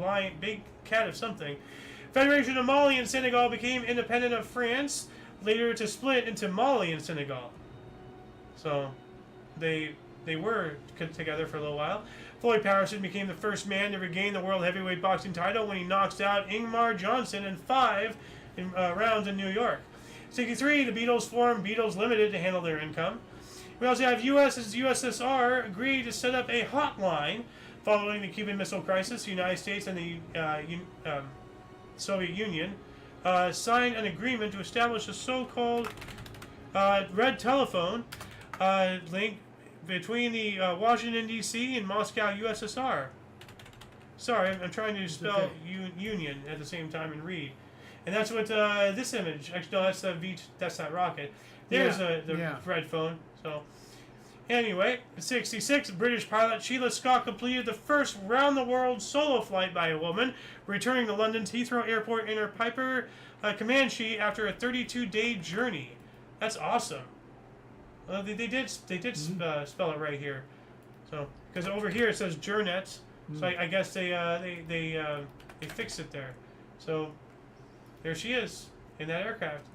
cat of something. Federation of Mali and Senegal became independent of France, later to split into Mali and Senegal. So they were together for a little while. Floyd Patterson became the first man to regain the world heavyweight boxing title when he knocks out Ingmar Johnson in 5 rounds in New York. 63, the Beatles formed Beatles Limited to handle their income. We also have USSR agreed to set up a hotline following the Cuban Missile Crisis. The United States and the Soviet Union signed an agreement to establish a so-called red telephone link between the Washington, D.C. and Moscow, USSR. Sorry, I'm trying to spell union at the same time and read. And that's what this image, actually, no, that's that's that rocket. There's the red phone. So, anyway, 66, British pilot Sheila Scott completed the first round-the-world solo flight by a woman, returning to London's Heathrow Airport in her Piper Comanche after a 32-day journey. That's awesome. They did spell it right here. So, because over here it says Journet, so I guess they fixed it there. So, there she is in that aircraft.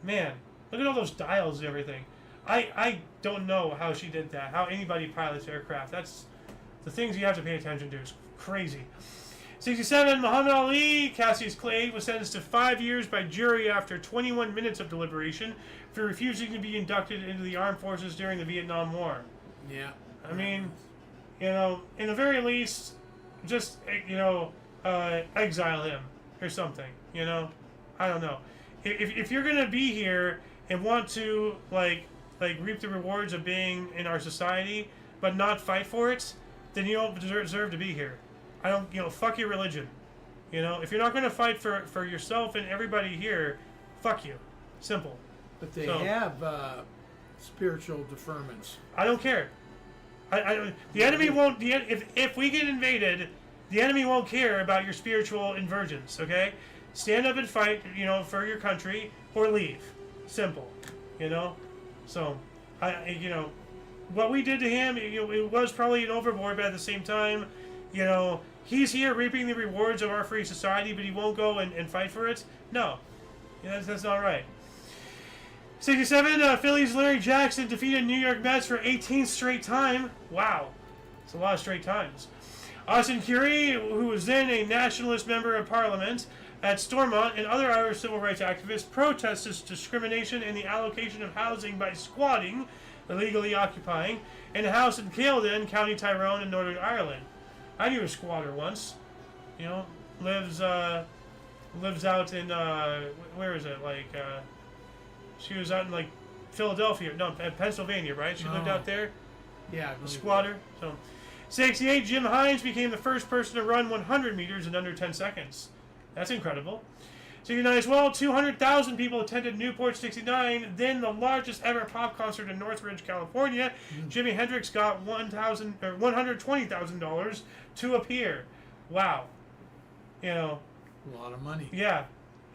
Man, look at all those dials and everything. I don't know how she did that. How anybody pilots aircraft. That's the things you have to pay attention to. Is crazy. 67, Muhammad Ali, Cassius Clay, was sentenced to 5 years by jury after 21 minutes of deliberation for refusing to be inducted into the armed forces during the Vietnam War. Yeah. I mean, in the very least, just, exile him or something, I don't know. If you're going to be here and want to, like reap the rewards of being in our society, but not fight for it, then you don't deserve to be here. I don't, fuck your religion. If you're not going to fight for yourself and everybody here, fuck you. Simple. But they have spiritual deferments. I don't care. The enemy won't. If we get invaded, the enemy won't care about your spiritual inversions. Okay, stand up and fight. For your country or leave. Simple. So what we did to him. It was probably an overboard, but at the same time, he's here reaping the rewards of our free society, but he won't go and fight for it. No, that's not right. 67, Phillies Larry Jackson defeated New York Mets for 18th straight time. Wow. It's a lot of straight times. Austin Currie, who was then a nationalist member of parliament at Stormont, and other Irish civil rights activists protested discrimination in the allocation of housing by squatting, illegally occupying, in a house in Caledon, County Tyrone in Northern Ireland. I knew a squatter once. Lives out in, where is it? She was out in Philadelphia, no, Pennsylvania, right? She lived out there. Yeah, a squatter. So, 68, Jim Hines became the first person to run 100 meters in under 10 seconds. That's incredible. 69 as well, 200,000 people attended Newport 69, then the largest ever pop concert in Northridge, California. Jimi Hendrix got $120,000 to appear. Wow. A lot of money. Yeah.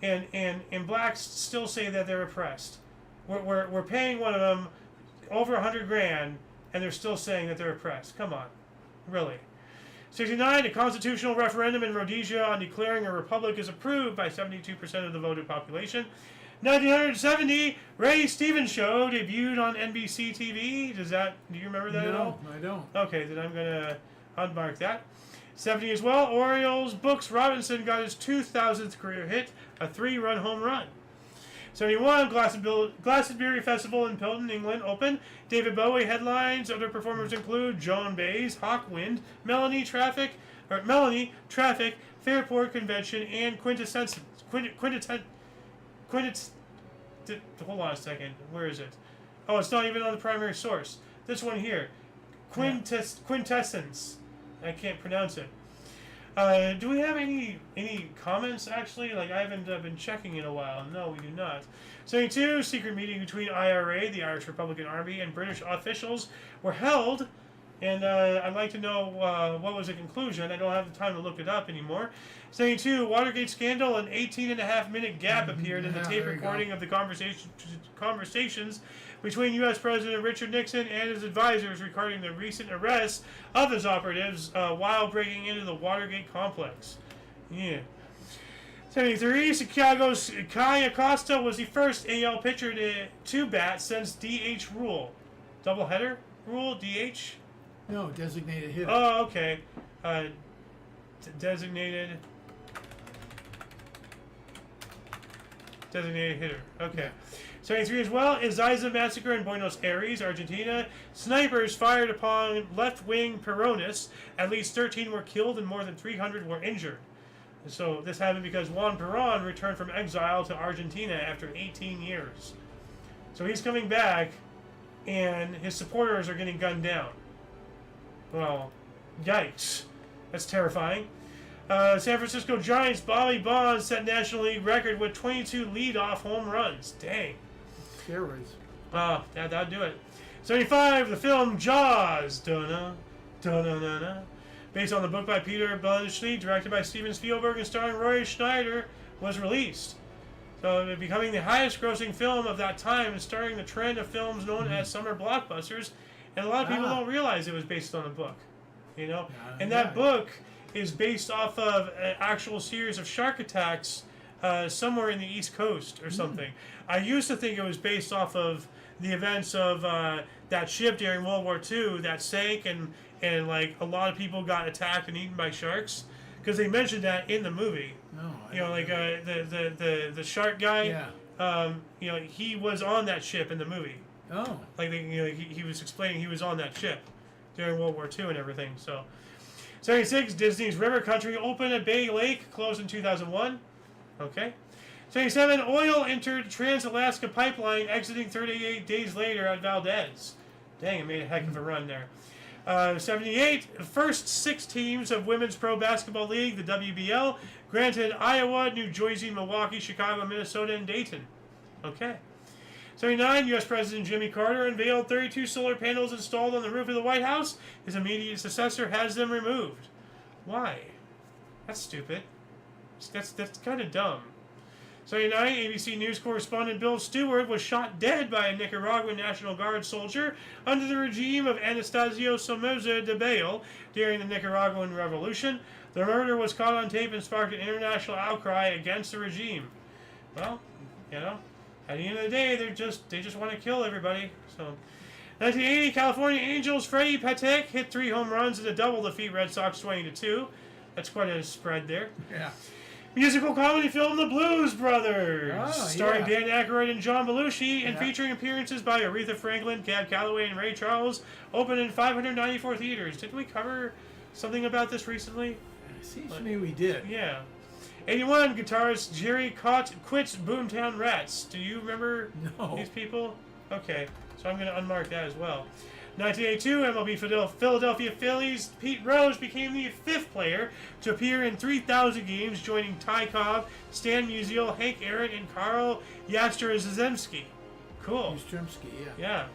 And blacks still say that they're oppressed. We're paying one of them over $100,000, and they're still saying that they're oppressed. Come on, really. 69, a constitutional referendum in Rhodesia on declaring a republic is approved by 72% of the voted population. 1970, Ray Stevens Show debuted on NBC TV. Do you remember that at all? No, I don't. Okay, then I'm gonna unmark that. 70 as well, Orioles Brooks Robinson got his 2,000th career hit, a 3-run home run. 71, Glastonbury Festival in Pilton, England, open. David Bowie headlines. Other performers include Joan Baez, Hawkwind, Melanie Traffic, Fairport Convention, and Quintessence. Hold on a second. Where is it? Oh, it's not even on the primary source. This one here. Quintessence. I can't pronounce it. Do we have any comments, actually? I haven't been checking in a while. No, we do not. 72, secret meeting between IRA, the Irish Republican Army, and British officials were held. And I'd like to know what was the conclusion. I don't have the time to look it up anymore. 72, Watergate scandal, an 18.5-minute gap appeared in the tape recording of the conversations between U.S. President Richard Nixon and his advisors regarding the recent arrests of his operatives while breaking into the Watergate complex. Yeah. 73, Chicago's Kai Acosta was the first AL pitcher to bat since DH rule. Doubleheader rule, DH? No, designated hitter. Oh, okay. Designated hitter. Okay. 73 as well. Ezeiza massacre in Buenos Aires, Argentina. Snipers fired upon left-wing Peronists. At least 13 were killed and more than 300 were injured. So this happened because Juan Perón returned from exile to Argentina after 18 years. So he's coming back, and his supporters are getting gunned down. Well, yikes. That's terrifying. San Francisco Giants, Bobby Bonds set National League record with 22 leadoff home runs. Dang. Steroids. Oh, that'd do it. 75, the film Jaws. Dun-na, dun-na-na-na. Based on the book by Peter Billingsley, directed by Steven Spielberg and starring Roy Schneider, was released. So, becoming the highest-grossing film of that time and starting the trend of films known as summer blockbusters. And a lot of people don't realize it was based on a book. You know? And that book is based off of an actual series of shark attacks somewhere in the East Coast or something. I used to think it was based off of the events of that ship during World War II that sank and like a lot of people got attacked and eaten by sharks because they mentioned that in the movie. No, you know, like the shark guy. Yeah. You know, he was on that ship in the movie. Oh. Like he was explaining he was on that ship during World War II and everything. So. 76, Disney's River Country opened at Bay Lake, closed in 2001. Okay. 77, oil entered Trans-Alaska Pipeline, exiting 38 days later at Valdez. Dang, it made a heck of a run there. 78, the first 6 teams of Women's Pro Basketball League, the WBL, granted Iowa, New Jersey, Milwaukee, Chicago, Minnesota, and Dayton. Okay. 79, U.S. President Jimmy Carter unveiled 32 solar panels installed on the roof of the White House. His immediate successor has them removed. Why? That's stupid. That's kind of dumb. 79, ABC News correspondent Bill Stewart was shot dead by a Nicaraguan National Guard soldier under the regime of Anastasio Somoza Debayle during the Nicaraguan Revolution. The murder was caught on tape and sparked an international outcry against the regime. Well, you know. At the end of the day, they just want to kill everybody. So, 1980, California Angels Freddie Patek hit 3 home runs in a double defeat Red Sox 20-2. That's quite a spread there. Yeah. Musical comedy film The Blues Brothers, starring yeah. Dan Aykroyd and John Belushi, and featuring appearances by Aretha Franklin, Cab Calloway, and Ray Charles, opened in 594 theaters. Didn't we cover something about this recently? It seems to me we did. Yeah. 81, guitarist Jerry quits Boomtown Rats. Do you remember these people? Okay, so I'm going to unmark that as well. 1982, MLB Philadelphia Phillies Pete Rose became the 5th player to appear in 3,000 games, joining Ty Cobb, Stan Musial, Hank Aaron, and Carl Yastrzemski. Cool. Yastrzemski, yeah. Yeah.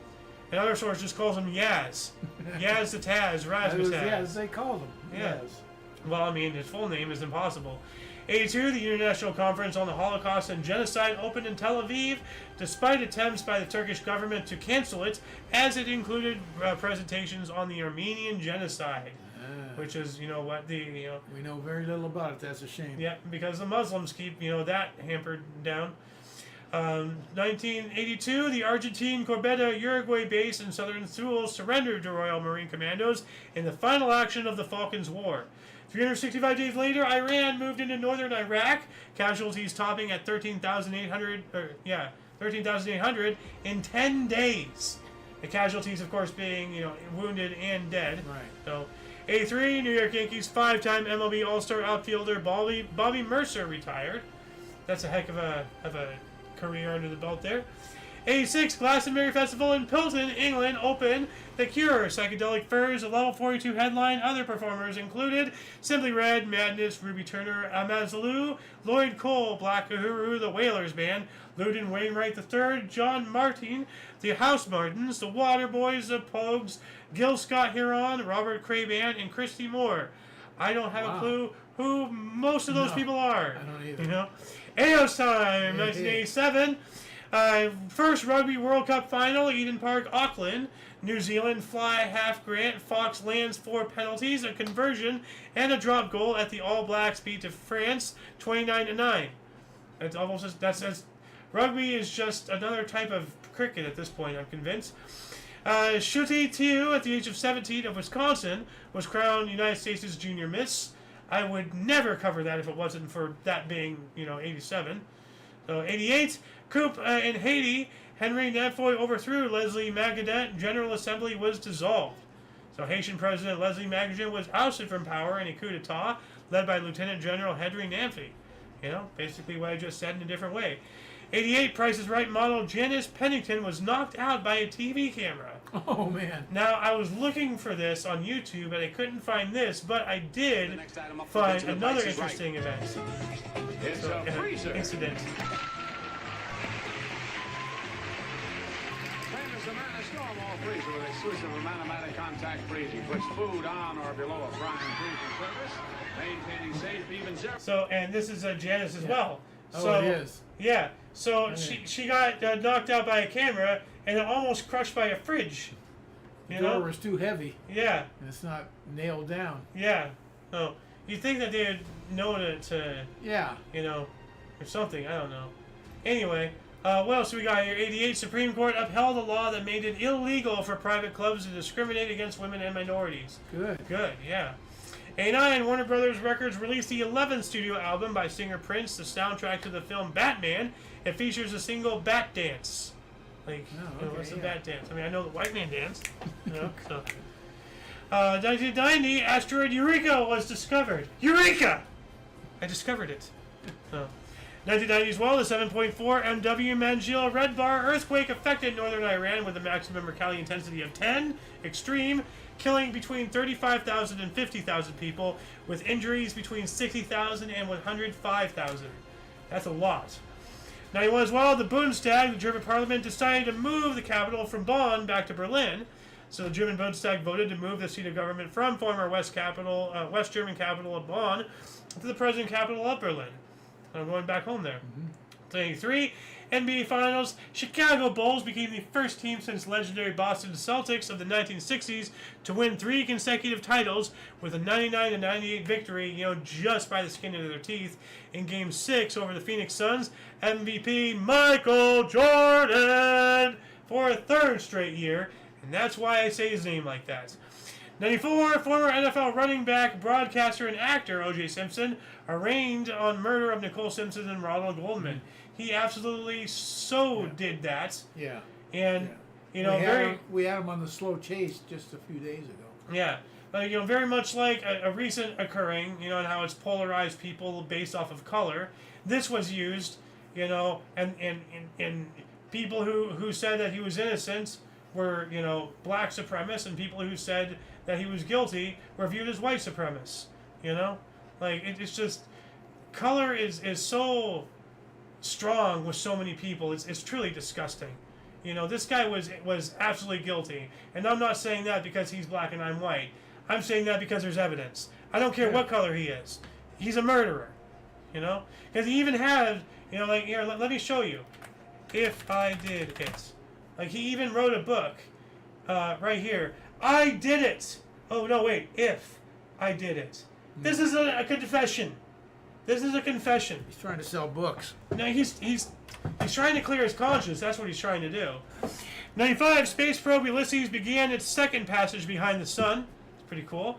And other sources just calls him Yaz. Yaz the Taz, Razmataz. Yeah, as they called him. Yeah. Yes. Well, I mean, his full name is impossible. 82, the International Conference on the Holocaust and Genocide opened in Tel Aviv, despite attempts by the Turkish government to cancel it, as it included presentations on the Armenian genocide, which is, you know, what the, we know very little about it. That's a shame. Yeah, because the Muslims keep, that hampered down. 1982, the Argentine Corbeta Uruguay base in southern Thule surrendered to Royal Marine Commandos in the final action of the Falklands War. 365 days later, Iran moved into northern Iraq, casualties topping at 13,800 in 10 days. The casualties, of course, being, wounded and dead. Right. So, 83, New York Yankees 5-time MLB All-Star outfielder Bobby Mercer retired. That's a heck of a career under the belt there. 86, Glastonbury Festival in Pilton, England, opened. The Cure, Psychedelic Furs, a Level 42 headline. Other performers included Simply Red, Madness, Ruby Turner, Amazalou, Lloyd Cole, Black Uhuru, the Wailers Band, Loudon Wainwright III, John Martin, the House Martins, the Waterboys, the Pogues, Gil Scott-Heron, Robert Craban, and Christy Moore. I don't have a clue who most of those people are. I don't either. Aos time, 1987. First Rugby World Cup final, Eden Park, Auckland. New Zealand fly half grant. Fox lands 4 penalties, a conversion, and a drop goal at the All Blacks beat to France 29-9. It's almost that's rugby is just another type of cricket at this point, I'm convinced. Shuti Tiu, at the age of 17 of Wisconsin, was crowned United States' junior miss. I would never cover that if it wasn't for that being, 87. So 88, coup in Haiti, Henry Nafoy overthrew Leslie Magadet. General Assembly was dissolved. So Haitian President Leslie Magadet was ousted from power in a coup d'etat led by Lieutenant General Henry Namphy. Basically what I just said in a different way. 88, Price is Right model Janice Pennington was knocked out by a TV camera. Oh, man. Now, I was looking for this on YouTube, and I couldn't find this, but I did find another interesting event. It's a freezer. Incident. Famous American Stormwall freezer with exclusive automatic contact freezing. Puts food on or below a frying freezing surface, maintaining safe, even zero. So, and this is Janice as well. So, Oh, it is. Yeah. So she got knocked out by a camera and almost crushed by a fridge. The door was too heavy. Yeah. And it's not nailed down. Yeah. So you'd think that they'd know to Yeah. or something. I don't know. Anyway, what else we got here? 88, Supreme Court upheld a law that made it illegal for private clubs to discriminate against women and minorities. Good. Good, yeah. 89, Warner Brothers Records released the 11th studio album by singer Prince, the soundtrack to the film Batman. It features a single bat dance. What's the bat dance? I mean, I know the white man dance. So. 1990, asteroid Eureka was discovered. Eureka! I discovered it. 1990 as well, the 7.4 MW Manjil Red Bar earthquake affected northern Iran with a maximum mercalli intensity of 10, extreme, killing between 35,000 and 50,000 people, with injuries between 60,000 and 105,000. That's a lot. 91 as well, the Bundestag, the German parliament, decided to move the capital from Bonn back to Berlin. So the German Bundestag voted to move the seat of government from former West German capital of Bonn to the present capital of Berlin. I'm going back home there. 23, NBA Finals. Chicago Bulls became the first team since legendary Boston Celtics of the 1960s to win 3 consecutive titles with a 99-98 victory, just by the skin of their teeth in Game 6 over the Phoenix Suns. MVP Michael Jordan for a 3rd straight year, and that's why I say his name like that. 94, former NFL running back, broadcaster, and actor O.J. Simpson arraigned on murder of Nicole Simpson and Ronald Goldman. He absolutely did that. Yeah. And, we had him on the slow chase just a few days ago. Yeah. But, very much like a recent occurring, and how it's polarized people based off of color. This was used, and people who said that he was innocent were, black supremacists, and people who said that he was guilty were viewed as white supremacists. It's just, color is so strong with so many people. It's truly disgusting. This guy was absolutely guilty, and I'm not saying that because he's black and I'm white. I'm saying that because there's evidence. I don't care what color he is. He's a murderer. Because he even had, here, let me show you. If I did it. He even wrote a book, right here. I did it. Oh no, wait. If I did it. This is a confession. This is a confession. He's trying to sell books. No, he's trying to clear his conscience. That's what he's trying to do. 95, space probe Ulysses began its 2nd passage behind the sun. It's pretty cool.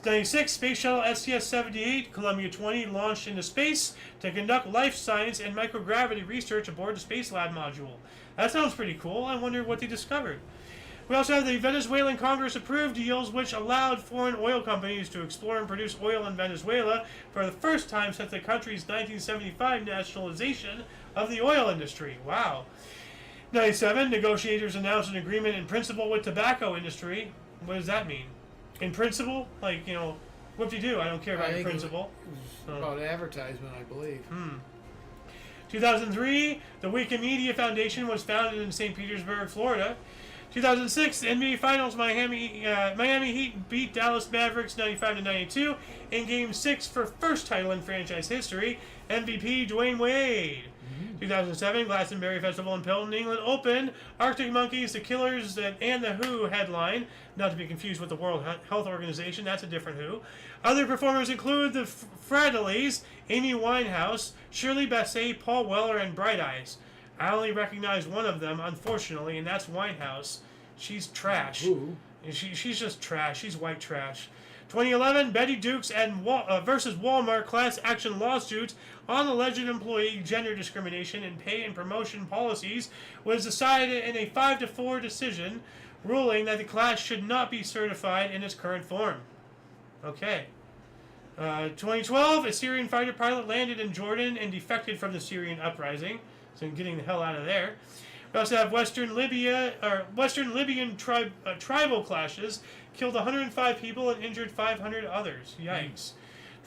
96, space shuttle STS-78 Columbia 20 launched into space to conduct life science and microgravity research aboard the Space Lab module. That sounds pretty cool. I wonder what they discovered. We also have the Venezuelan Congress approved deals which allowed foreign oil companies to explore and produce oil in Venezuela for the first time since the country's 1975 nationalization of the oil industry. Wow. 97, negotiators announced an agreement in principle with tobacco industry. What does that mean? In principle? Whoop-de-doo, I don't care about your principle. It was about advertisement, I believe. 2003, the Wikimedia Foundation was founded in St. Petersburg, Florida. 2006, the NBA Finals, Miami Heat beat Dallas Mavericks 95-92 in Game 6 for first title in franchise history. MVP Dwayne Wade. 2007, Glastonbury Festival in Pilton, England opened. Arctic Monkeys, The Killers, and The Who headline. Not to be confused with the World Health Organization, that's a different Who. Other performers include the Fratellis, Amy Winehouse, Shirley Bassey, Paul Weller, and Bright Eyes. I only recognize one of them, unfortunately, and that's Winehouse. She's trash. Ooh. And she's just trash. She's white trash. 2011, Betty Dukes and versus Walmart class action lawsuit on alleged employee gender discrimination in pay and promotion policies was decided in a 5-4 decision, ruling that the class should not be certified in its current form. Okay. 2012, a Syrian fighter pilot landed in Jordan and defected from the Syrian uprising, so getting the hell out of there. We also have Western Libyan tribal clashes killed 105 people and injured 500 others. Yikes.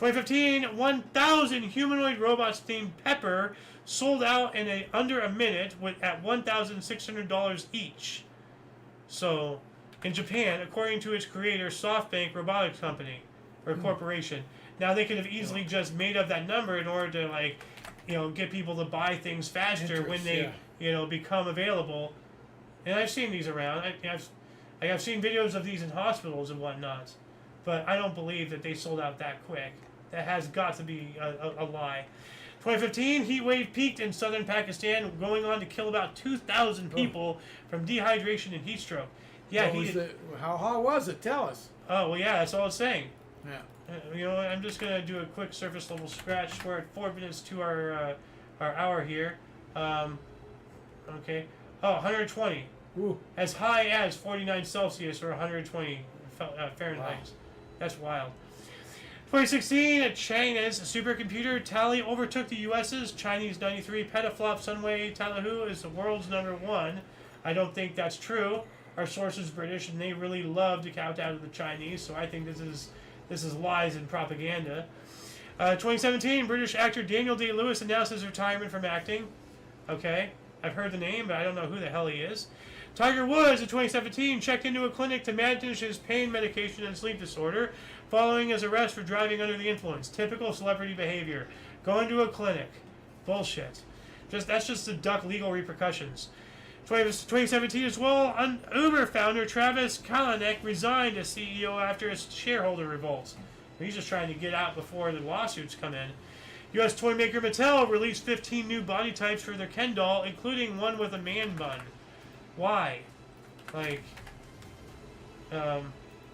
2015, 1,000 humanoid robots themed Pepper sold out in under a minute at $1,600 each. So, in Japan, according to its creator, SoftBank Robotics Company or Corporation. Now they could have easily just made up that number in order to get people to buy things faster when they become available. And I've seen these around. I've seen videos of these in hospitals and whatnot, but I don't believe that they sold out that quick. That has got to be a lie. 2015, heat wave peaked in southern Pakistan, going on to kill about 2,000 people from dehydration and heat stroke. Yeah, how hot was it? Tell us. Oh well, yeah, that's all it's saying. Yeah. I'm just gonna do a quick surface level scratch. We're at 4 minutes to our hour here. Okay. Oh, 120. Ooh. As high as 49 Celsius or 120 Fahrenheit. Wow. That's wild. 2016, China's supercomputer Tally overtook the U.S.'s Chinese 93 petaflop Sunway Talahu is the world's #1. I don't think that's true. Our source is British, and they really love to count out of the Chinese, so I think this is lies and propaganda. 2017, British actor Daniel Day-Lewis announced his retirement from acting. Okay, I've heard the name, but I don't know who the hell he is. Tiger Woods in 2017 checked into a clinic to manage his pain medication and sleep disorder following his arrest for driving under the influence. Typical celebrity behavior. Going to a clinic. Bullshit. That's just to duck legal repercussions. 2017 as well, Uber founder Travis Kalanick resigned as CEO after a shareholder revolt. He's just trying to get out before the lawsuits come in. U.S. toy maker Mattel released 15 new body types for their Ken doll, including one with a man bun. Why?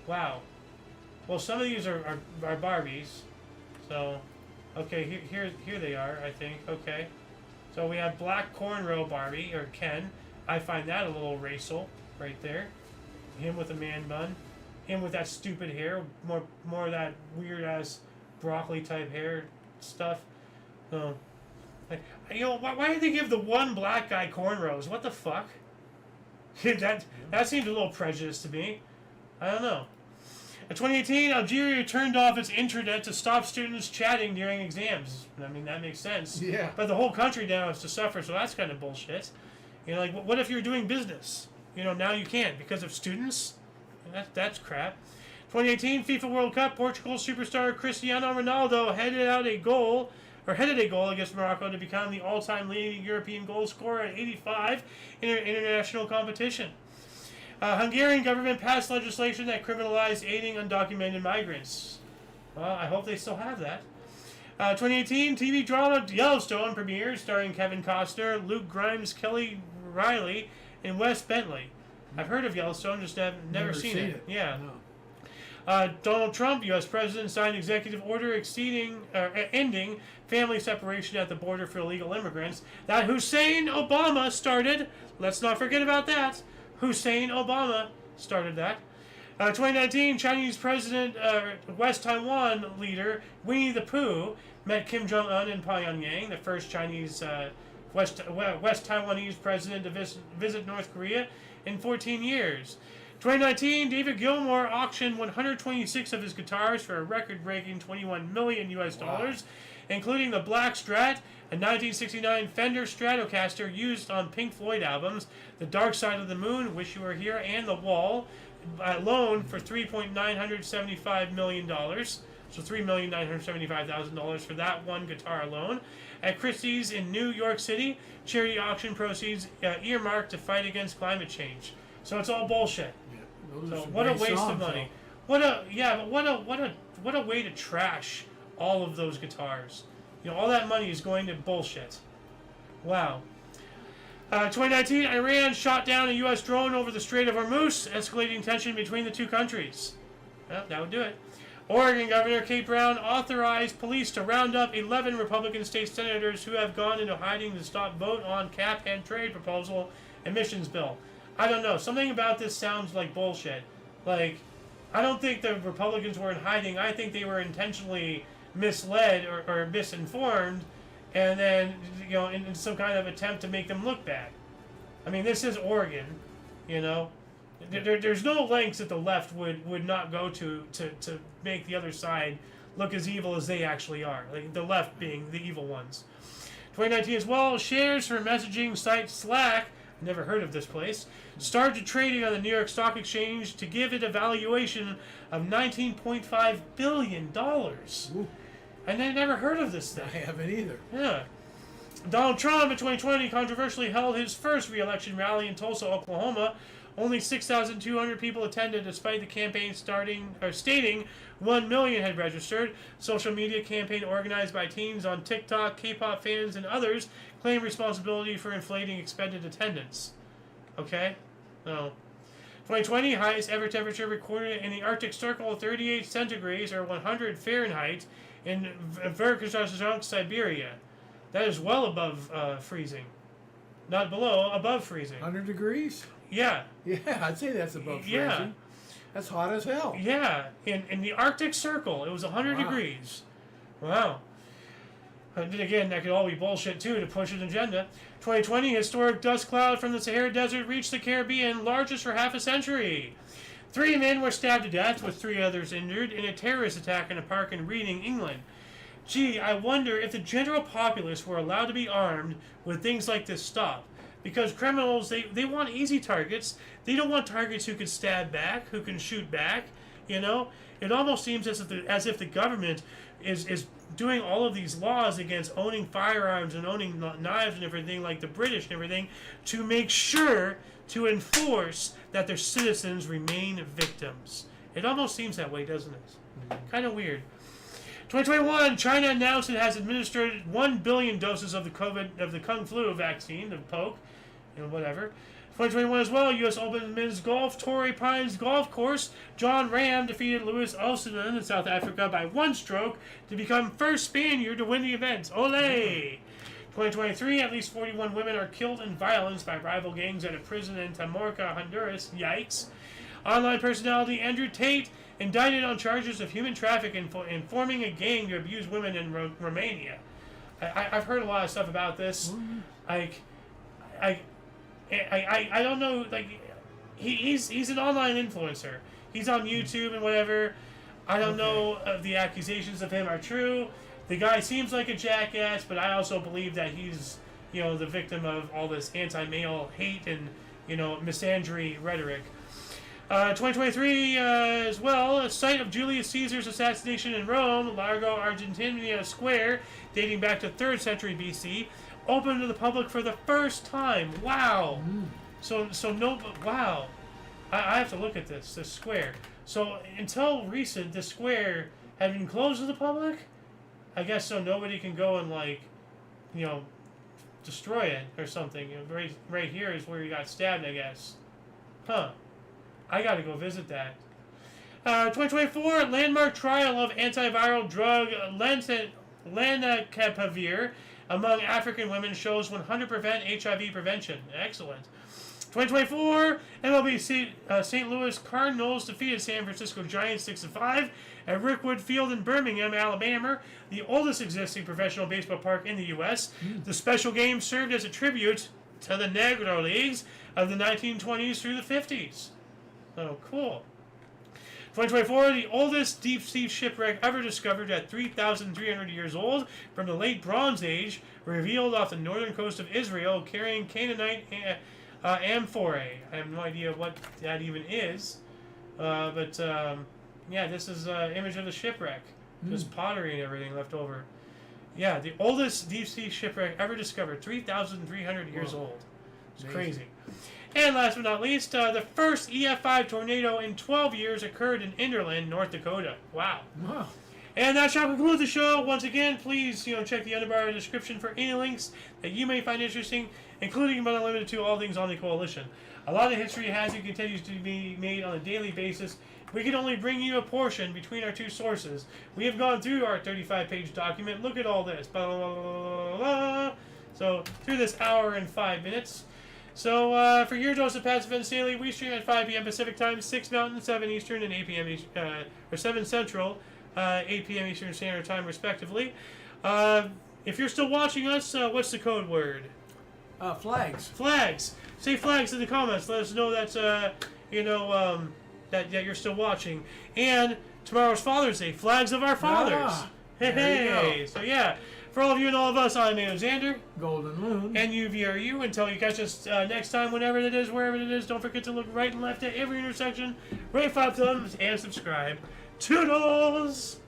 Wow. Well, some of these are Barbies. So, okay, here they are, I think. Okay. So we have black cornrow Barbie, or Ken. I find that a little racial right there. Him with a man bun. Him with that stupid hair. More of that weird-ass broccoli type hair stuff. So, why did they give the one black guy cornrows? What the fuck? that seems a little prejudiced to me. I don't know. In 2018, Algeria turned off its intranet to stop students chatting during exams. I mean, that makes sense. Yeah. But the whole country now is to suffer, so that's kind of bullshit. What if you're doing business? Now you can't because of students? That's crap. 2018 FIFA World Cup, Portugal superstar Cristiano Ronaldo headed a goal against Morocco to become the all-time leading European goal scorer at 85 in an international competition. Hungarian government passed legislation that criminalized aiding undocumented migrants. Well, I hope they still have that. 2018 TV drama Yellowstone premieres starring Kevin Costner, Luke Grimes, Kelly Riley, and Wes Bentley. I've heard of Yellowstone, just never seen it. Yeah. No. Donald Trump, U.S. President, signed executive order ending family separation at the border for illegal immigrants that Hussein Obama started. Let's not forget about that. Hussein Obama started that. 2019, Chinese President, West Taiwan leader Winnie the Pooh met Kim Jong-un in Pyongyang, the first Chinese West Taiwanese president to visit North Korea in 14 years. 2019, David Gilmour auctioned 126 of his guitars for a record-breaking $21 million US, including the Black Strat, a 1969 Fender Stratocaster used on Pink Floyd albums, The Dark Side of the Moon, Wish You Were Here, and The Wall, loan for $3.975 million. So $3,975,000 for that one guitar alone. At Christie's in New York City, charity auction proceeds earmarked to fight against climate change. So it's all bullshit. Yeah, so what a waste of money. What a way to trash all of those guitars. All that money is going to bullshit. Wow. 2019, Iran shot down a U.S. drone over the Strait of Hormuz, escalating tension between the two countries. Well, that would do it. Oregon Governor Kate Brown authorized police to round up 11 Republican state senators who have gone into hiding to stop vote on cap and trade proposal emissions bill. I don't know. Something about this sounds like bullshit. Like, I don't think the Republicans were in hiding. I think they were intentionally misled or misinformed, and then, in some kind of attempt to make them look bad. I mean, this is Oregon, There's no lengths that the left would not go to make the other side look as evil as they actually are. Like the left being the evil ones. 2019 as well, shares for messaging site Slack, never heard of this place, started trading on the New York Stock Exchange to give it a valuation of $19.5 billion. Ooh. And I never heard of this thing. I haven't either. Yeah. Donald Trump in 2020 controversially held his first re-election rally in Tulsa, Oklahoma. Only 6,200 people attended, despite the campaign stating 1 million had registered. Social media campaign organized by teens on TikTok, K-pop fans, and others claim responsibility for inflating expected attendance. Okay? No. 2020, highest ever temperature recorded in the Arctic Circle, 38 centigrades or 100 Fahrenheit in Verkhovsk, Siberia. That is well above freezing. Not below, above freezing. 100 degrees? Yeah. Yeah, I'd say that's above freezing. Yeah. That's hot as hell. Yeah, in the Arctic Circle, it was 100 degrees. Wow. And again, that could all be bullshit, too, to push an agenda. 2020, historic dust cloud from the Sahara Desert reached the Caribbean, largest for half a century. 3 men were stabbed to death, with 3 others injured, in a terrorist attack in a park in Reading, England. Gee, I wonder if the general populace were allowed to be armed when things like this stop. Because criminals, they want easy targets. They don't want targets who can stab back, who can shoot back. It almost seems as if the government is doing all of these laws against owning firearms and owning knives and everything, like the British and everything, to make sure to enforce that their citizens remain victims. It almost seems that way, doesn't it? Mm-hmm. Kind of weird. 2021, China announced it has administered 1 billion doses of the Kung Flu vaccine, the poke, whatever. 2021 as well, U.S. Open Men's Golf, Torrey Pines Golf Course, John Ram defeated Louis Oosthuizen in South Africa by 1 stroke to become first Spaniard to win the event. Olé! 2023, at least 41 women are killed in violence by rival gangs at a prison in Tamorca, Honduras. Yikes. Online personality Andrew Tate indicted on charges of human trafficking and forming a gang to abuse women in Romania. I've heard a lot of stuff about this. I don't know. Like, he's an online influencer. He's on YouTube and whatever. I don't know if the accusations of him are true. The guy seems like a jackass, but I also believe that he's, the victim of all this anti-male hate and, misandry rhetoric. 2023 as well, a site of Julius Caesar's assassination in Rome, Largo Argentina Square, dating back to 3rd century BC, opened to the public for the first time. Wow. Wow. I have to look at this square. So until recent, the square had been closed to the public. I guess so nobody can go and destroy it or something. Right here is where he got stabbed, I guess. Huh. I gotta go visit that. 2024, landmark trial of antiviral drug lenacapavir among African women shows 100% HIV prevention. Excellent. 2024, MLB St. Louis Cardinals defeated San Francisco Giants 6-5 at Rickwood Field in Birmingham, Alabama, the oldest existing professional baseball park in the U.S. The special game served as a tribute to the Negro Leagues of the 1920s through the 50s. Oh, cool. 2024, the oldest deep-sea shipwreck ever discovered at 3,300 years old from the late Bronze Age, revealed off the northern coast of Israel, carrying Canaanite amphorae. I have no idea what that even is. But this is an image of the shipwreck. There's pottery and everything left over. Yeah, the oldest deep-sea shipwreck ever discovered, 3,300 years old. It's crazy. And last but not least, the first EF5 tornado in 12 years occurred in Inderland, North Dakota. Wow. And that shall conclude the show. Once again, please check the underbar description for any links that you may find interesting, including but not limited to all things on the Coalition. A lot of history has and continues to be made on a daily basis. We can only bring you a portion between our two sources. We have gone through our 35-page document. Look at all this. Blah, blah, blah, blah. So, through this hour and 5 minutes. So, for your dose of passive and daily, we stream at 5 p.m. Pacific Time, 6 Mountain, 7 Eastern, and 8 p.m. Or 7 Central, 8 p.m. Eastern Standard Time, respectively. If you're still watching us, what's the code word? Flags. Flags. Say flags in the comments. Let us know that that you're still watching. And tomorrow's Father's Day. Flags of our fathers. Hey. So yeah, for all of you and all of us, I'm Alexander. Golden Loon. And UVRU. Until you catch us next time, whenever it is, wherever it is, don't forget to look right and left at every intersection. Rate 5 thumbs and subscribe. Toodles!